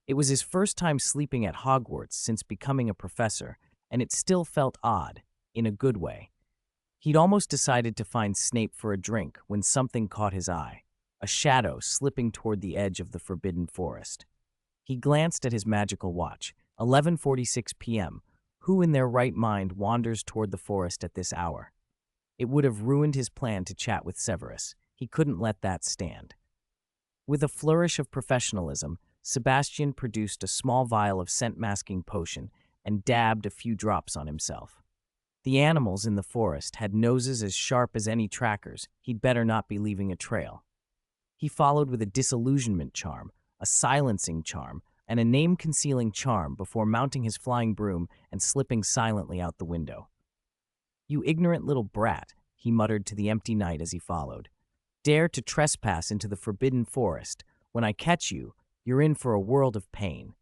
It was his first time sleeping at Hogwarts since becoming a professor, and it still felt odd, in a good way. He'd almost decided to find Snape for a drink when something caught his eye, a shadow slipping toward the edge of the Forbidden Forest. He glanced at his magical watch, 11:46 p.m. Who in their right mind wanders toward the forest at this hour? It would have ruined his plan to chat with Severus. He couldn't let that stand. With a flourish of professionalism, Sebastian produced a small vial of scent-masking potion and dabbed a few drops on himself. The animals in the forest had noses as sharp as any trackers. He'd better not be leaving a trail. He followed with a disillusionment charm, a silencing charm, and a name-concealing charm before mounting his flying broom and slipping silently out the window. You ignorant little brat, he muttered to the empty night as he followed. Dare to trespass into the Forbidden Forest. When I catch you, you're in for a world of pain.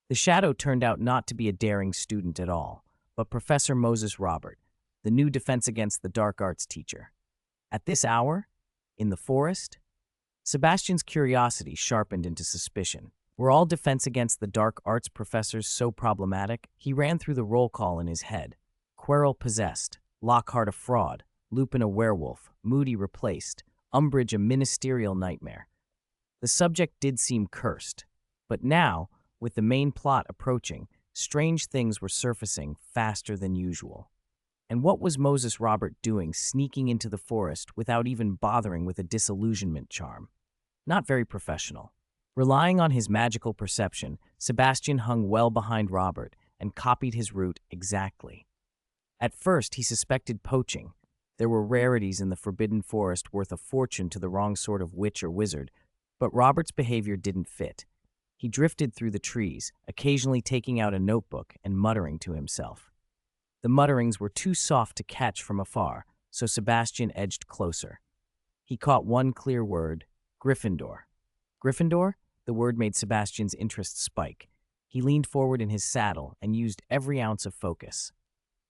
The shadow turned out not to be a daring student at all, but Professor Moses Robert, the new Defense Against the Dark Arts teacher. At this hour? In the forest? Sebastian's curiosity sharpened into suspicion. Were all Defense Against the Dark Arts professors so problematic? He ran through the roll call in his head. Quirrell possessed, Lockhart a fraud, Lupin a werewolf, Moody replaced, Umbridge a ministerial nightmare. The subject did seem cursed, but now, with the main plot approaching, strange things were surfacing faster than usual. And what was Moses Robert doing sneaking into the forest without even bothering with a disillusionment charm? Not very professional. Relying on his magical perception, Sebastian hung well behind Robert and copied his route exactly. At first, he suspected poaching. There were rarities in the Forbidden Forest worth a fortune to the wrong sort of witch or wizard, but Robert's behavior didn't fit. He drifted through the trees, occasionally taking out a notebook and muttering to himself. The mutterings were too soft to catch from afar, so Sebastian edged closer. He caught one clear word, Gryffindor. Gryffindor? The word made Sebastian's interest spike. He leaned forward in his saddle and used every ounce of focus.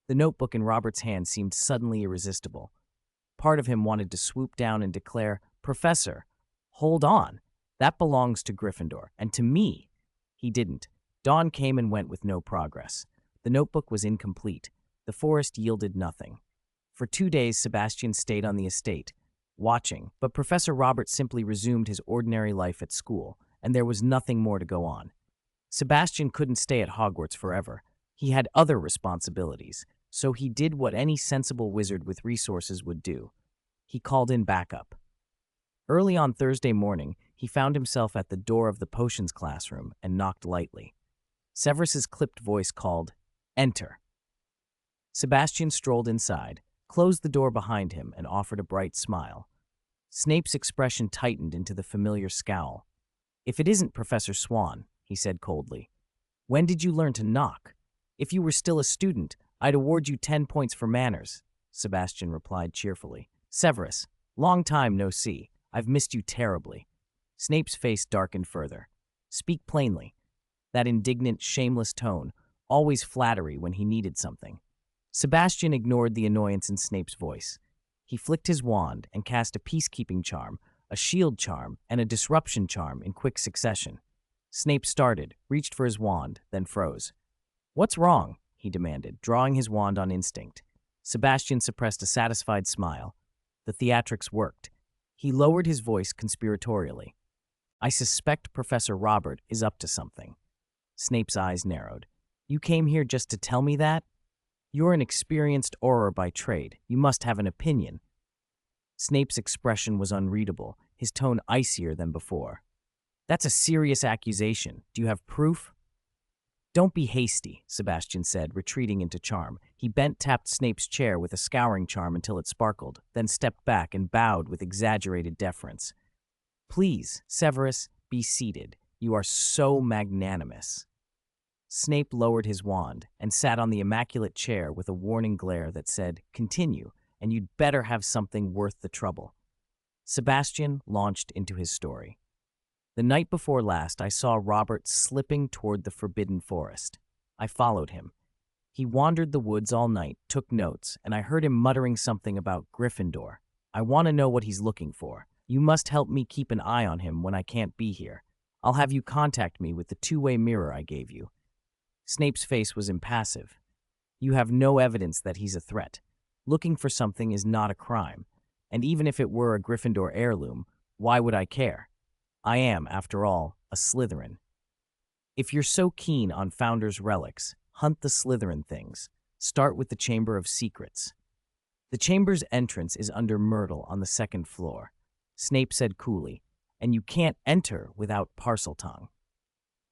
The notebook in Robert's hand seemed suddenly irresistible. Part of him wanted to swoop down and declare, Professor, hold on. That belongs to Gryffindor, and to me. He didn't. Dawn came and went with no progress. The notebook was incomplete. The forest yielded nothing. For 2 days, Sebastian stayed on the estate, watching, but Professor Robert simply resumed his ordinary life at school, and there was nothing more to go on. Sebastian couldn't stay at Hogwarts forever. He had other responsibilities, so he did what any sensible wizard with resources would do. He called in backup. Early on Thursday morning, he found himself at the door of the potions classroom and knocked lightly. Severus's clipped voice called, "Enter." Sebastian strolled inside, closed the door behind him, and offered a bright smile. Snape's expression tightened into the familiar scowl. "If it isn't Professor Swann," he said coldly. "When did you learn to knock? If you were still a student, I'd award you 10 points for manners," Sebastian replied cheerfully. "Severus, long time no see. I've missed you terribly." Snape's face darkened further. "Speak plainly." That indignant, shameless tone, always flattery when he needed something. Sebastian ignored the annoyance in Snape's voice. He flicked his wand and cast a peacekeeping charm, a shield charm, and a disruption charm in quick succession. Snape started, reached for his wand, then froze. "What's wrong?" he demanded, drawing his wand on instinct. Sebastian suppressed a satisfied smile. The theatrics worked. He lowered his voice conspiratorially. "I suspect Professor Robert is up to something." Snape's eyes narrowed. "You came here just to tell me that? You're an experienced Auror by trade. You must have an opinion." Snape's expression was unreadable, his tone icier than before. "That's a serious accusation. Do you have proof?" "Don't be hasty," Sebastian said, retreating into charm. He bent-tapped Snape's chair with a scouring charm until it sparkled, then stepped back and bowed with exaggerated deference. "Please, Severus, be seated. You are so magnanimous." Snape lowered his wand and sat on the immaculate chair with a warning glare that said, "Continue, and you'd better have something worth the trouble." Sebastian launched into his story. "The night before last, I saw Robert slipping toward the forbidden forest. I followed him. He wandered the woods all night, took notes, and I heard him muttering something about Gryffindor. I want to know what he's looking for. You must help me keep an eye on him when I can't be here. I'll have you contact me with the two-way mirror I gave you." Snape's face was impassive. "You have no evidence that he's a threat. Looking for something is not a crime. And even if it were a Gryffindor heirloom, why would I care? I am, after all, a Slytherin. If you're so keen on Founder's relics, hunt the Slytherin things. Start with the Chamber of Secrets." "The chamber's entrance is under Myrtle on the 2nd floor," Snape said coolly, "and you can't enter without Parseltongue."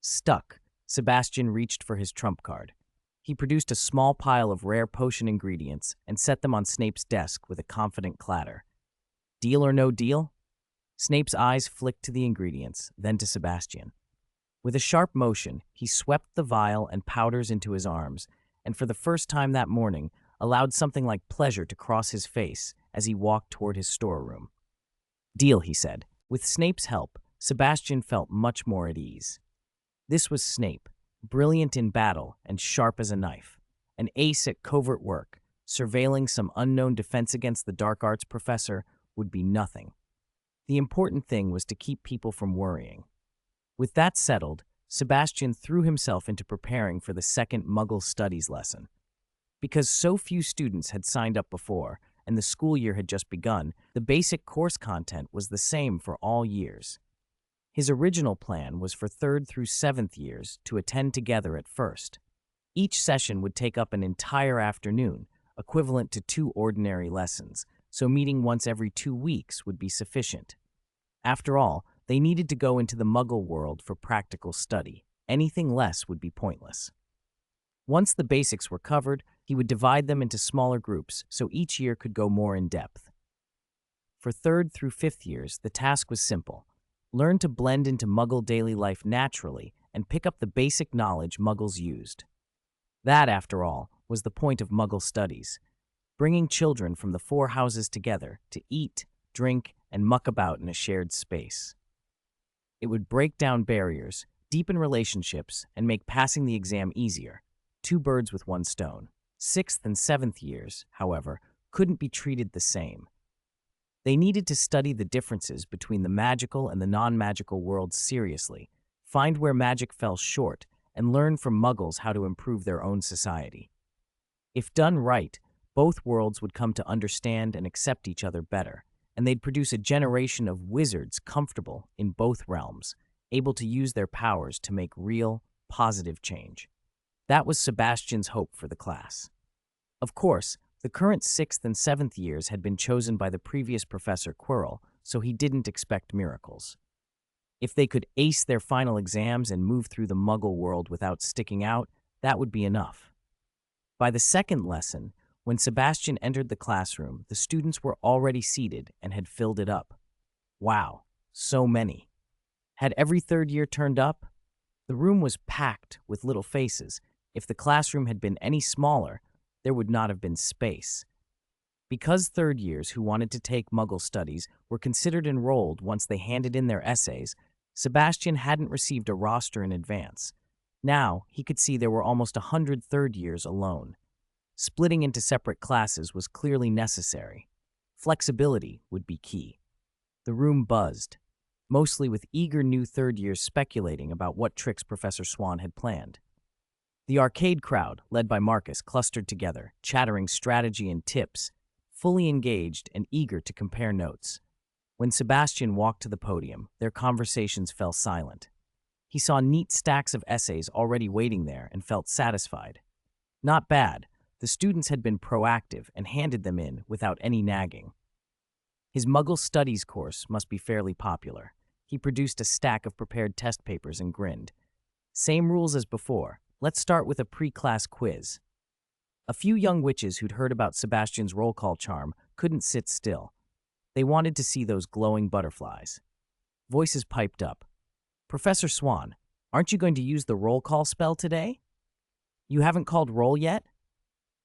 Stuck, Sebastian reached for his trump card. He produced a small pile of rare potion ingredients and set them on Snape's desk with a confident clatter. "Deal or no deal?" Snape's eyes flicked to the ingredients, then to Sebastian. With a sharp motion, he swept the vial and powders into his arms, and for the first time that morning, allowed something like pleasure to cross his face as he walked toward his storeroom. "Deal," he said. With Snape's help, Sebastian felt much more at ease. This was Snape, brilliant in battle and sharp as a knife, an ace at covert work. Surveilling some unknown defense against the dark arts professor would be nothing. The important thing was to keep people from worrying. With that settled, Sebastian threw himself into preparing for the second Muggle Studies lesson. Because so few students had signed up before, and the school year had just begun, the basic course content was the same for all years. His original plan was for 3rd through 7th years to attend together at first. Each session would take up an entire afternoon, equivalent to 2 ordinary lessons, so meeting once every 2 weeks would be sufficient. After all, they needed to go into the Muggle world for practical study. Anything less would be pointless. Once the basics were covered, he would divide them into smaller groups so each year could go more in depth. For 3rd through 5th years, the task was simple. Learn to blend into Muggle daily life naturally and pick up the basic knowledge Muggles used. That, after all, was the point of Muggle Studies, bringing children from the 4 houses together to eat, drink, and muck about in a shared space. It would break down barriers, deepen relationships, and make passing the exam easier. 2 birds with 1 stone. 6th and 7th years, however, couldn't be treated the same. They needed to study the differences between the magical and the non-magical worlds seriously, find where magic fell short, and learn from Muggles how to improve their own society. If done right, both worlds would come to understand and accept each other better, and they'd produce a generation of wizards comfortable in both realms, able to use their powers to make real, positive change. That was Sebastian's hope for the class. Of course, the current 6th and 7th years had been chosen by the previous Professor Quirrell, so he didn't expect miracles. If they could ace their final exams and move through the Muggle world without sticking out, that would be enough. By the second lesson, when Sebastian entered the classroom, the students were already seated and had filled it up. Wow, so many. Had every third year turned up? The room was packed with little faces. If the classroom had been any smaller, there would not have been space. Because third years who wanted to take Muggle studies were considered enrolled once they handed in their essays, Sebastian hadn't received a roster in advance. Now, he could see there were almost 100 third years alone. Splitting into separate classes was clearly necessary. Flexibility would be key. The room buzzed, mostly with eager new third years speculating about what tricks Professor Swann had planned. The arcade crowd, led by Marcus, clustered together, chattering strategy and tips, fully engaged and eager to compare notes. When Sebastian walked to the podium, their conversations fell silent. He saw neat stacks of essays already waiting there and felt satisfied. Not bad. The students had been proactive and handed them in without any nagging. His Muggle Studies course must be fairly popular. He produced a stack of prepared test papers and grinned. Same rules as before. Let's start with a pre-class quiz. A few young witches who'd heard about Sebastian's roll call charm couldn't sit still. They wanted to see those glowing butterflies. Voices piped up. Professor Swann, aren't you going to use the roll call spell today? You haven't called roll yet?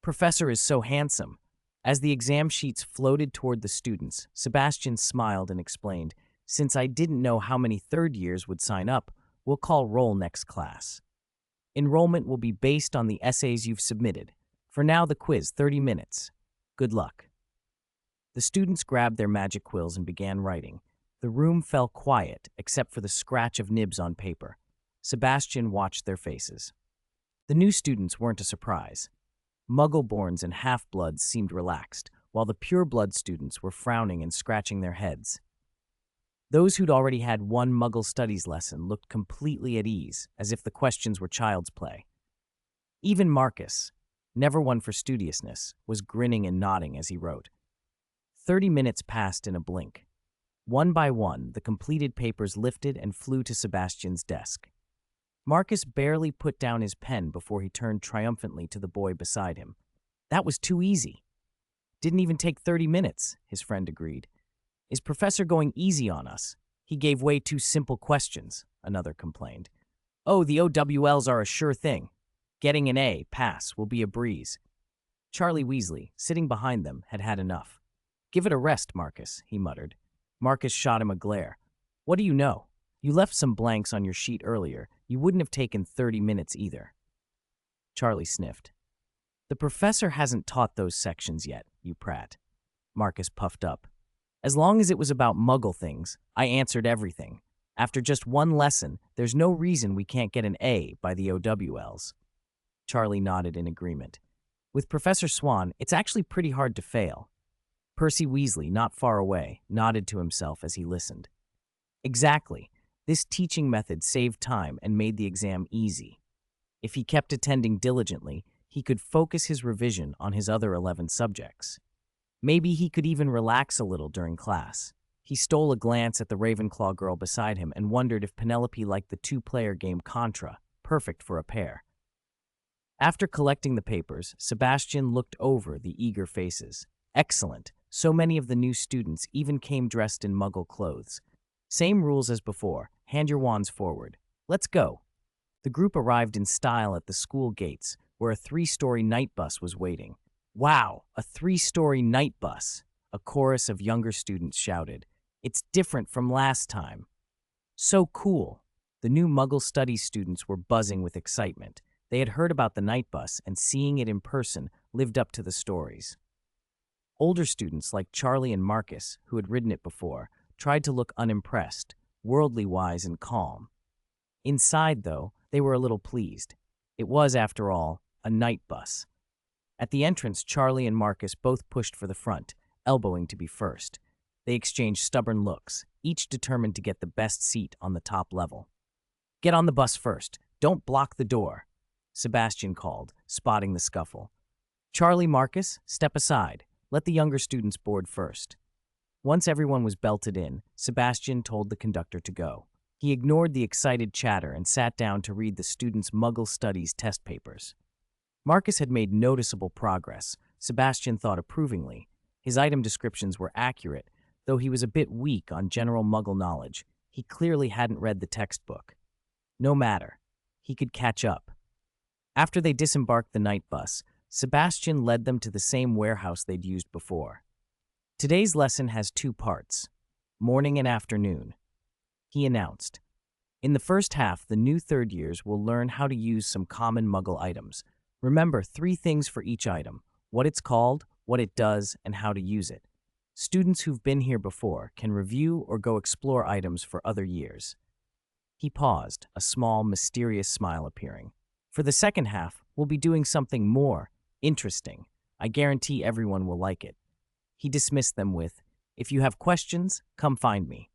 Professor is so handsome. As the exam sheets floated toward the students, Sebastian smiled and explained, since I didn't know how many third years would sign up, we'll call roll next class. Enrollment will be based on the essays you've submitted. For now, the quiz, 30 minutes. Good luck. The students grabbed their magic quills and began writing. The room fell quiet, except for the scratch of nibs on paper. Sebastian watched their faces. The new students weren't a surprise. Muggle-borns and half-bloods seemed relaxed, while the pure-blood students were frowning and scratching their heads. Those who'd already had one Muggle Studies lesson looked completely at ease, as if the questions were child's play. Even Marcus, never one for studiousness, was grinning and nodding as he wrote. 30 minutes passed in a blink. One by one, the completed papers lifted and flew to Sebastian's desk. Marcus barely put down his pen before he turned triumphantly to the boy beside him. That was too easy. Didn't even take 30 minutes, his friend agreed. Is Professor going easy on us? He gave way too simple questions, another complained. Oh, the OWLs are a sure thing. Getting an A, pass, will be a breeze. Charlie Weasley, sitting behind them, had had enough. Give it a rest, Marcus, he muttered. Marcus shot him a glare. What do you know? You left some blanks on your sheet earlier. You wouldn't have taken 30 minutes either. Charlie sniffed. The professor hasn't taught those sections yet, you prat. Marcus puffed up. As long as it was about Muggle things, I answered everything. After just one lesson, there's no reason we can't get an A by the OWLs. Charlie nodded in agreement. With Professor Swann, it's actually pretty hard to fail. Percy Weasley, not far away, nodded to himself as he listened. Exactly. This teaching method saved time and made the exam easy. If he kept attending diligently, he could focus his revision on his other 11 subjects. Maybe he could even relax a little during class. He stole a glance at the Ravenclaw girl beside him and wondered if Penelope liked the two-player game Contra, perfect for a pair. After collecting the papers, Sebastian looked over the eager faces. Excellent. So many of the new students even came dressed in Muggle clothes. Same rules as before. Hand your wands forward. Let's go. The group arrived in style at the school gates, where a 3-story night bus was waiting. Wow, a 3-story night bus, a chorus of younger students shouted. It's different from last time. So cool. The new Muggle Studies students were buzzing with excitement. They had heard about the night bus, and seeing it in person lived up to the stories. Older students like Charlie and Marcus, who had ridden it before, tried to look unimpressed, worldly wise and calm. Inside, though, they were a little pleased. It was, after all, a night bus. At the entrance, Charlie and Marcus both pushed for the front, elbowing to be first. They exchanged stubborn looks, each determined to get the best seat on the top level. Get on the bus first. Don't block the door. Sebastian called, spotting the scuffle. Charlie, Marcus, step aside. Let the younger students board first. Once everyone was belted in, Sebastian told the conductor to go. He ignored the excited chatter and sat down to read the students' Muggle Studies test papers. Marcus had made noticeable progress, Sebastian thought approvingly. His item descriptions were accurate, though he was a bit weak on general Muggle knowledge. He clearly hadn't read the textbook. No matter. He could catch up. After they disembarked the night bus, Sebastian led them to the same warehouse they'd used before. Today's lesson has two parts, morning and afternoon. He announced. In the first half, the new third years will learn how to use some common Muggle items. Remember 3 things for each item: what it's called, what it does, and how to use it. Students who've been here before can review or go explore items for other years. He paused, a small, mysterious smile appearing. For the second half, we'll be doing something more interesting. I guarantee everyone will like it. He dismissed them with, "If you have questions, come find me."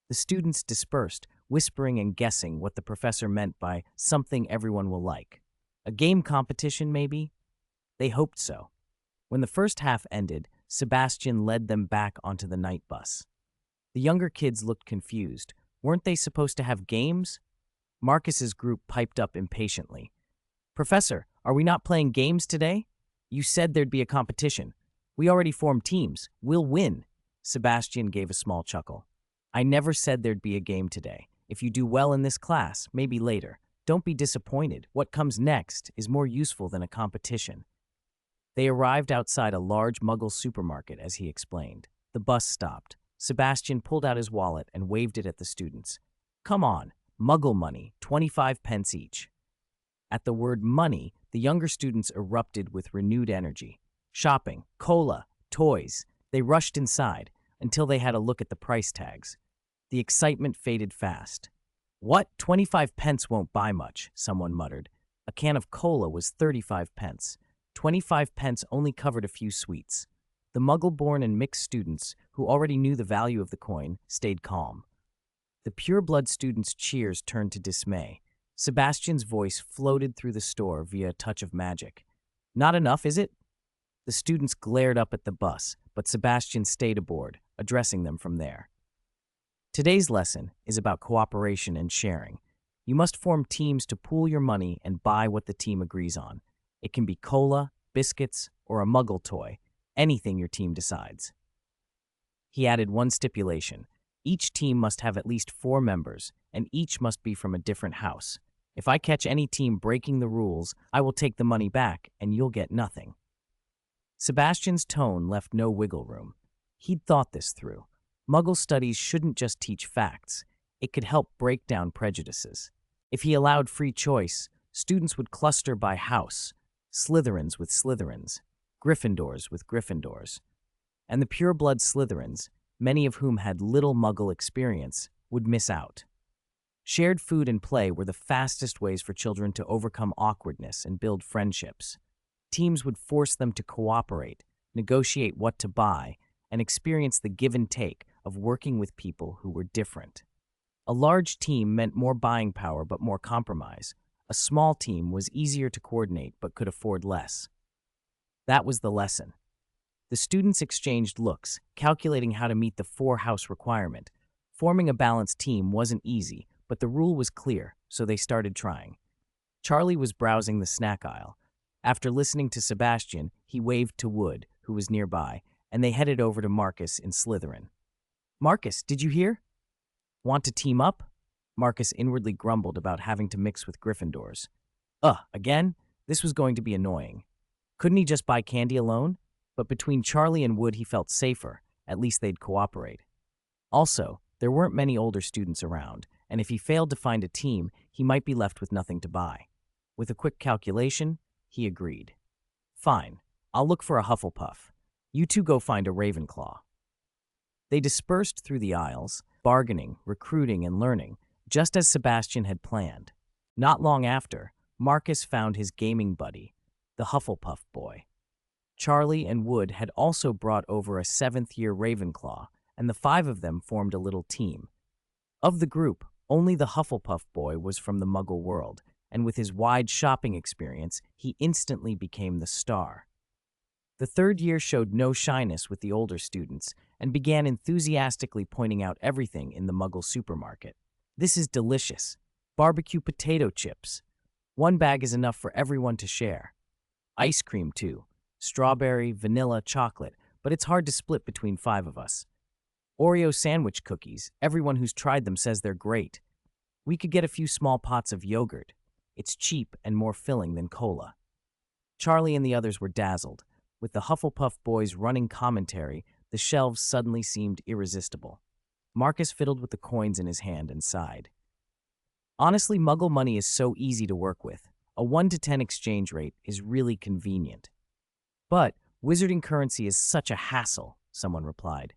The students dispersed, whispering and guessing what the professor meant by something everyone will like. A game competition, maybe? They hoped so. When the first half ended, Sebastian led them back onto the night bus. The younger kids looked confused. Weren't they supposed to have games? Marcus's group piped up impatiently. "Professor, are we not playing games today? You said there'd be a competition. We already formed teams. We'll win." Sebastian gave a small chuckle. "I never said there'd be a game today. If you do well in this class, maybe later. Don't be disappointed. What comes next is more useful than a competition." They arrived outside a large Muggle supermarket, as he explained. The bus stopped. Sebastian pulled out his wallet and waved it at the students. "Come on, Muggle money, 25 pence each." At the word money, the younger students erupted with renewed energy. Shopping, cola, toys. They rushed inside until they had a look at the price tags. The excitement faded fast. "What? 25 pence won't buy much," someone muttered. A can of cola was 35 pence. 25 pence only covered a few sweets. The Muggle-born and mixed students, who already knew the value of the coin, stayed calm. The pure-blood students' cheers turned to dismay. Sebastian's voice floated through the store via a touch of magic. "Not enough, is it?" The students glared up at the bus, but Sebastian stayed aboard, addressing them from there. Today's lesson is about cooperation and sharing. You must form teams to pool your money and buy what the team agrees on. It can be cola, biscuits, or a Muggle toy, anything your team decides. He added one stipulation. Each team must have at least 4 members, and each must be from a different house. If I catch any team breaking the rules, I will take the money back, and you'll get nothing. Sebastian's tone left no wiggle room. He'd thought this through. Muggle studies shouldn't just teach facts. It could help break down prejudices. If he allowed free choice, students would cluster by house, Slytherins with Slytherins, Gryffindors with Gryffindors. And the pure-blood Slytherins, many of whom had little Muggle experience, would miss out. Shared food and play were the fastest ways for children to overcome awkwardness and build friendships. Teams would force them to cooperate, negotiate what to buy, and experience the give and take of working with people who were different. A large team meant more buying power but more compromise. A small team was easier to coordinate but could afford less. That was the lesson. The students exchanged looks, calculating how to meet the 4-house requirement. Forming a balanced team wasn't easy, but the rule was clear, so they started trying. Charlie was browsing the snack aisle. After listening to Sebastian, he waved to Wood, who was nearby, and they headed over to Marcus in Slytherin. "Marcus, did you hear? Want to team up?" Marcus inwardly grumbled about having to mix with Gryffindors. Again? This was going to be annoying. Couldn't he just buy candy alone? But between Charlie and Wood he felt safer, at least they'd cooperate. Also, there weren't many older students around, and if he failed to find a team, he might be left with nothing to buy. With a quick calculation, he agreed. "Fine, I'll look for a Hufflepuff. You two go find a Ravenclaw." They dispersed through the aisles, bargaining, recruiting, and learning, just as Sebastian had planned. Not long after, Marcus found his gaming buddy, the Hufflepuff boy. Charlie and Wood had also brought over a 7th-year Ravenclaw, and the 5 of them formed a little team. Of the group, only the Hufflepuff boy was from the Muggle world, and with his wide shopping experience, he instantly became the star. The third year showed no shyness with the older students and began enthusiastically pointing out everything in the Muggle supermarket. "This is delicious. Barbecue potato chips. One bag is enough for everyone to share. Ice cream, too. Strawberry, vanilla, chocolate, but it's hard to split between 5 of us. Oreo sandwich cookies. Everyone who's tried them says they're great. We could get a few small pots of yogurt. It's cheap and more filling than cola." Charlie and the others were dazzled. With the Hufflepuff boys running commentary, the shelves suddenly seemed irresistible. Marcus fiddled with the coins in his hand and sighed. "Honestly, Muggle money is so easy to work with. A 1 to 10 exchange rate is really convenient. But wizarding currency is such a hassle," someone replied.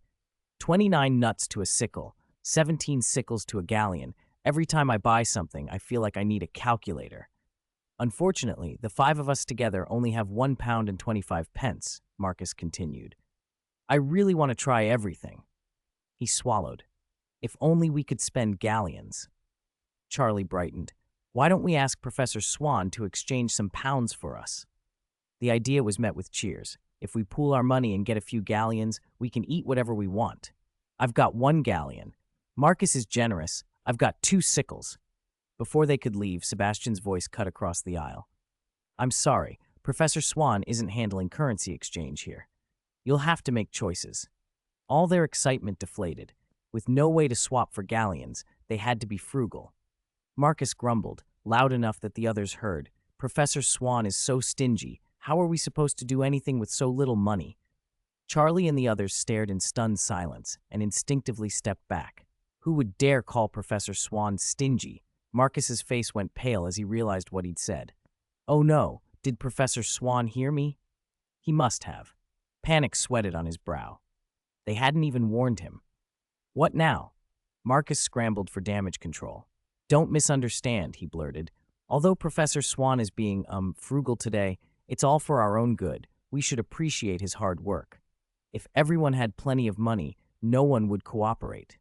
29 nuts to a sickle, 17 sickles to a galleon. Every time I buy something, I feel like I need a calculator. Unfortunately, the 5 of us together only have £1 and 25 pence, Marcus continued. "I really want to try everything." He swallowed. "If only we could spend galleons." Charlie brightened. "Why don't we ask Professor Swann to exchange some pounds for us?" The idea was met with cheers. "If we pool our money and get a few galleons, we can eat whatever we want. I've got 1 galleon. Marcus is generous. I've got 2 sickles." Before they could leave, Sebastian's voice cut across the aisle. "I'm sorry, Professor Swann isn't handling currency exchange here. You'll have to make choices." All their excitement deflated. With no way to swap for galleons, they had to be frugal. Marcus grumbled, loud enough that the others heard. "Professor Swann is so stingy. How are we supposed to do anything with so little money?" Charlie and the others stared in stunned silence and instinctively stepped back. Who would dare call Professor Swann stingy? Marcus's face went pale as he realized what he'd said. Oh no, did Professor Swann hear me? He must have. Panic sweated on his brow. They hadn't even warned him. What now? Marcus scrambled for damage control. "Don't misunderstand," he blurted. "Although Professor Swann is being, frugal today, it's all for our own good. We should appreciate his hard work. If everyone had plenty of money, no one would cooperate.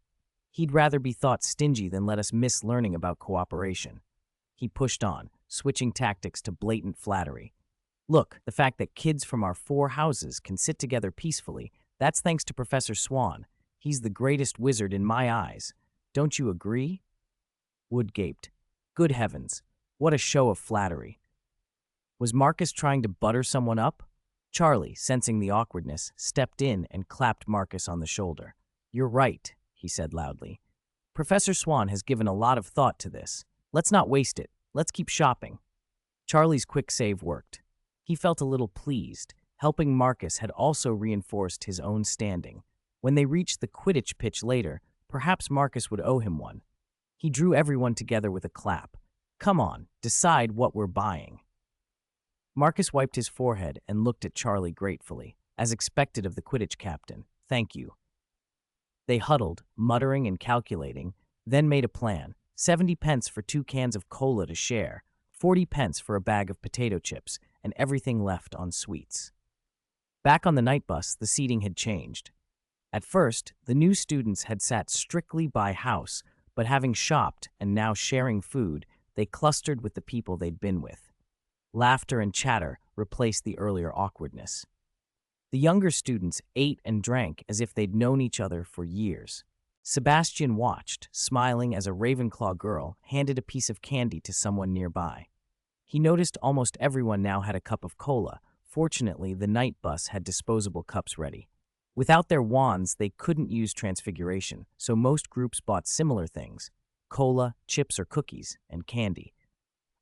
He'd rather be thought stingy than let us miss learning about cooperation." He pushed on, switching tactics to blatant flattery. "Look, the fact that kids from our 4 houses can sit together peacefully, that's thanks to Professor Swann. He's the greatest wizard in my eyes. Don't you agree?" Wood gaped. Good heavens, what a show of flattery. Was Marcus trying to butter someone up? Charlie, sensing the awkwardness, stepped in and clapped Marcus on the shoulder. "You're right," he said loudly. "Professor Swann has given a lot of thought to this. Let's not waste it. Let's keep shopping." Charlie's quick save worked. He felt a little pleased. Helping Marcus had also reinforced his own standing. When they reached the Quidditch pitch later, perhaps Marcus would owe him one. He drew everyone together with a clap. "Come on, decide what we're buying." Marcus wiped his forehead and looked at Charlie gratefully, as expected of the Quidditch captain. "Thank you." They huddled, muttering and calculating, then made a plan. 70 pence for 2 cans of cola to share, 40 pence for a bag of potato chips, and everything left on sweets. Back on the night bus, the seating had changed. At first, the new students had sat strictly by house, but having shopped and now sharing food, they clustered with the people they'd been with. Laughter and chatter replaced the earlier awkwardness. The younger students ate and drank as if they'd known each other for years. Sebastian watched, smiling as a Ravenclaw girl handed a piece of candy to someone nearby. He noticed almost everyone now had a cup of cola. Fortunately, the night bus had disposable cups ready. Without their wands, they couldn't use Transfiguration, so most groups bought similar things: cola, chips or cookies, and candy.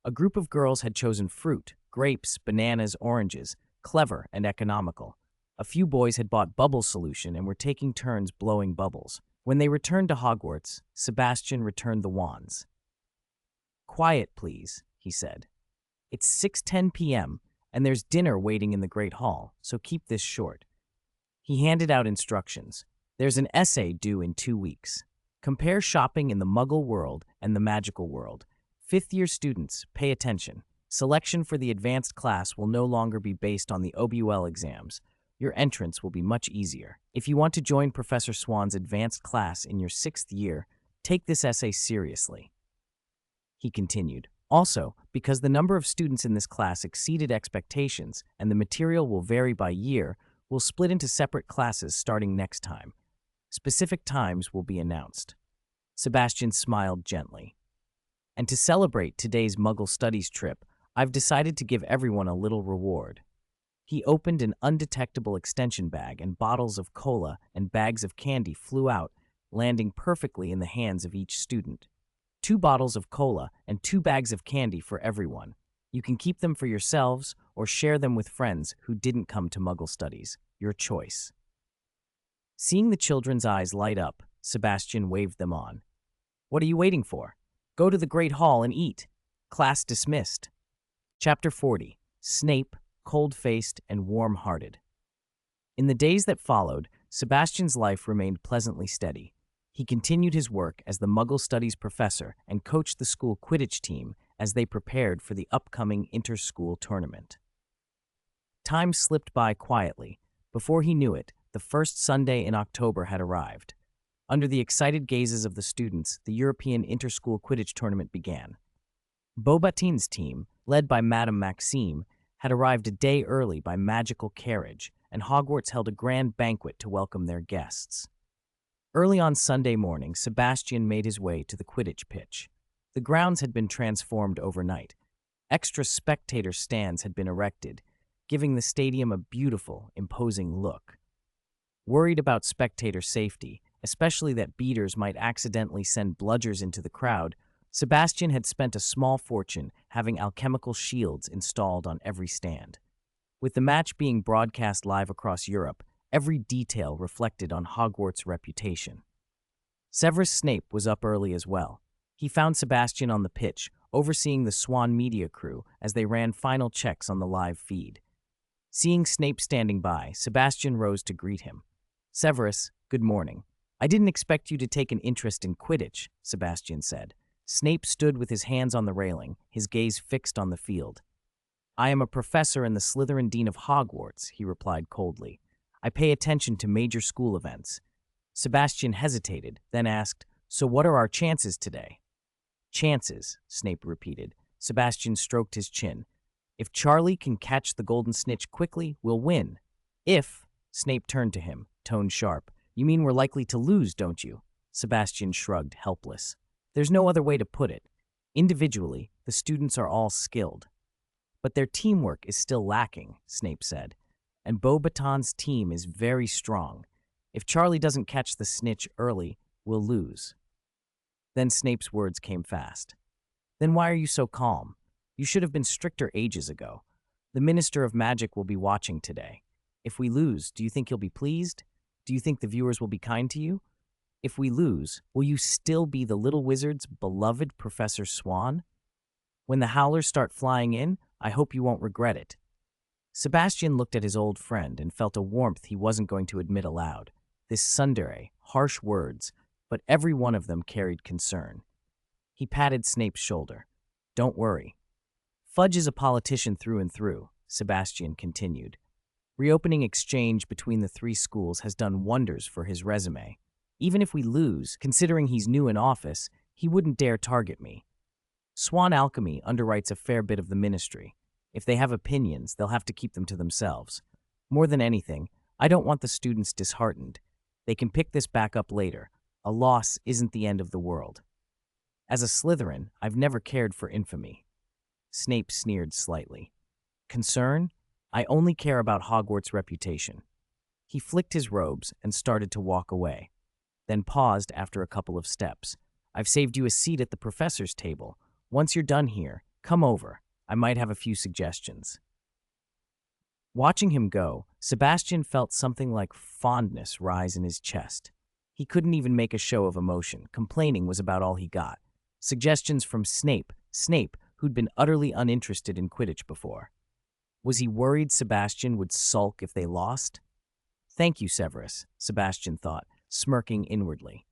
A group of girls had chosen fruit, grapes, bananas, oranges, clever and economical. A few boys had bought bubble solution and were taking turns blowing bubbles. When they returned to Hogwarts, Sebastian returned the wands. "Quiet, please," he said. "It's 6:10 p.m., and there's dinner waiting in the Great Hall, so keep this short." He handed out instructions. "There's an essay due in 2 weeks. Compare shopping in the Muggle world and the magical world. 5th-year students, pay attention. Selection for the advanced class will no longer be based on the OBUL exams. Your entrance will be much easier. If you want to join Professor Swann's advanced class in your 6th year, take this essay seriously." He continued, Also, because the number of students in this class exceeded expectations and the material will vary by year, we'll split into separate classes starting next time. Specific times will be announced. Sebastian smiled gently. And to celebrate today's Muggle Studies trip, I've decided to give everyone a little reward. He opened an undetectable extension bag, and bottles of cola and bags of candy flew out, landing perfectly in the hands of each student. 2 bottles of cola and 2 bags of candy for everyone. You can keep them for yourselves or share them with friends who didn't come to Muggle Studies. Your choice. Seeing the children's eyes light up, Sebastian waved them on. What are you waiting for? Go to the Great Hall and eat. Class dismissed. Chapter 40. Snape, cold-faced and warm-hearted. In the days that followed, Sebastian's life remained pleasantly steady. He continued his work as the Muggle Studies professor and coached the school Quidditch team as they prepared for the upcoming inter-school tournament. Time slipped by quietly. Before he knew it, the first Sunday in October had arrived. Under the excited gazes of the students, the European Inter-School Quidditch Tournament began. Beauxbatin's team, led by Madame Maxime, had arrived a day early by magical carriage, and Hogwarts held a grand banquet to welcome their guests. Early on Sunday morning, Sebastian made his way to the Quidditch pitch. The grounds had been transformed overnight. Extra spectator stands had been erected, giving the stadium a beautiful, imposing look. Worried about spectator safety, especially that beaters might accidentally send bludgers into the crowd, Sebastian had spent a small fortune having alchemical shields installed on every stand. With the match being broadcast live across Europe, every detail reflected on Hogwarts' reputation. Severus Snape was up early as well. He found Sebastian on the pitch, overseeing the Swann media crew as they ran final checks on the live feed. Seeing Snape standing by, Sebastian rose to greet him. "Severus, good morning. I didn't expect you to take an interest in Quidditch," Sebastian said. Snape stood with his hands on the railing, his gaze fixed on the field. "I am a professor in the Slytherin Dean of Hogwarts," he replied coldly. "I pay attention to major school events." Sebastian hesitated, then asked, "So what are our chances today?" "Chances," Snape repeated. Sebastian stroked his chin. "If Charlie can catch the golden snitch quickly, we'll win. If—" Snape turned to him, tone sharp. "You mean we're likely to lose, don't you?" Sebastian shrugged, helpless. "There's no other way to put it. Individually, the students are all skilled. But their teamwork is still lacking," Snape said. "And Beauxbatin's team is very strong. If Charlie doesn't catch the snitch early, we'll lose." Then Snape's words came fast. "Then why are you so calm? You should have been stricter ages ago. The Minister of Magic will be watching today. If we lose, do you think he'll be pleased? Do you think the viewers will be kind to you? If we lose, will you still be the little wizard's beloved Professor Swann? When the howlers start flying in, I hope you won't regret it." Sebastian looked at his old friend and felt a warmth he wasn't going to admit aloud. This tsundere, harsh words, but every one of them carried concern. He patted Snape's shoulder. "Don't worry. Fudge is a politician through and through," Sebastian continued. "Reopening exchange between the 3 schools has done wonders for his resume. Even if we lose, considering he's new in office, he wouldn't dare target me. Swann Alchemy underwrites a fair bit of the ministry. If they have opinions, they'll have to keep them to themselves. More than anything, I don't want the students disheartened. They can pick this back up later. A loss isn't the end of the world. As a Slytherin, I've never cared for infamy." Snape sneered slightly. "Concern? I only care about Hogwarts' reputation." He flicked his robes and started to walk away, then paused after a couple of steps. "I've saved you a seat at the professor's table. Once you're done here, come over. I might have a few suggestions." Watching him go, Sebastian felt something like fondness rise in his chest. He couldn't even make a show of emotion. Complaining was about all he got. Suggestions from Snape, who'd been utterly uninterested in Quidditch before. Was he worried Sebastian would sulk if they lost? "Thank you, Severus," Sebastian thought, smirking inwardly.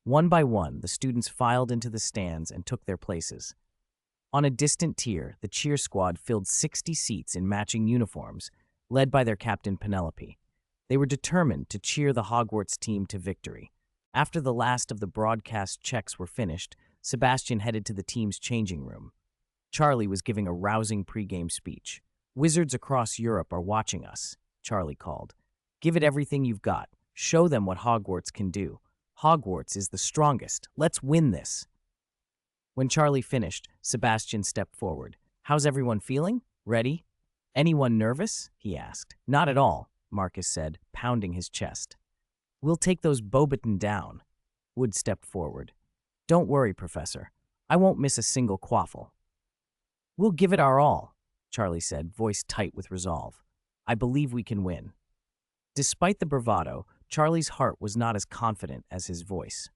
One by one, the students filed into the stands and took their places. On a distant tier, the cheer squad filled 60 seats in matching uniforms, led by their captain Penelope. They were determined to cheer the Hogwarts team to victory. After the last of the broadcast checks were finished, Sebastian headed to the team's changing room. Charlie was giving a rousing pregame speech. "Wizards across Europe are watching us," Charlie called. "Give it everything you've got. Show them what Hogwarts can do. Hogwarts is the strongest. Let's win this." When Charlie finished, Sebastian stepped forward. "How's everyone feeling? Ready? Anyone nervous?" he asked. "Not at all," Marcus said, pounding his chest. "We'll take those Beauxbaton down." Wood stepped forward. "Don't worry, Professor. I won't miss a single quaffle." "We'll give it our all," Charlie said, voice tight with resolve. "I believe we can win." Despite the bravado, Charlie's heart was not as confident as his voice.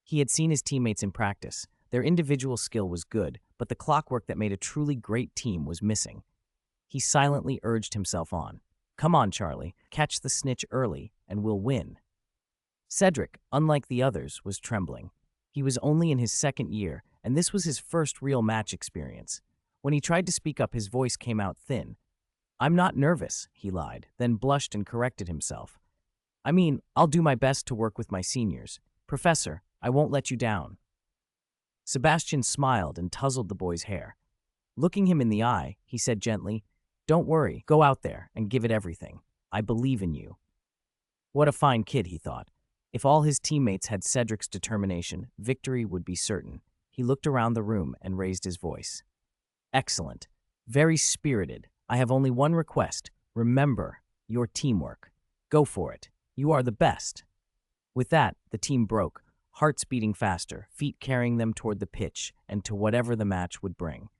He had seen his teammates in practice. Their individual skill was good, but the clockwork that made a truly great team was missing. He silently urged himself on. "Come on, Charlie. Catch the snitch early, and we'll win." Cedric, unlike the others, was trembling. He was only in his second year, and this was his first real match experience. When he tried to speak up, his voice came out thin. "I'm not nervous," he lied, then blushed and corrected himself. "I mean, I'll do my best to work with my seniors. Professor, I won't let you down." Sebastian smiled and tousled the boy's hair. Looking him in the eye, he said gently, "Don't worry, go out there and give it everything. I believe in you." What a fine kid, he thought. If all his teammates had Cedric's determination, victory would be certain. He looked around the room and raised his voice. "Excellent. Very spirited. I have only one request. Remember your teamwork. Go for it. You are the best." With that, the team broke, hearts beating faster, feet carrying them toward the pitch and to whatever the match would bring.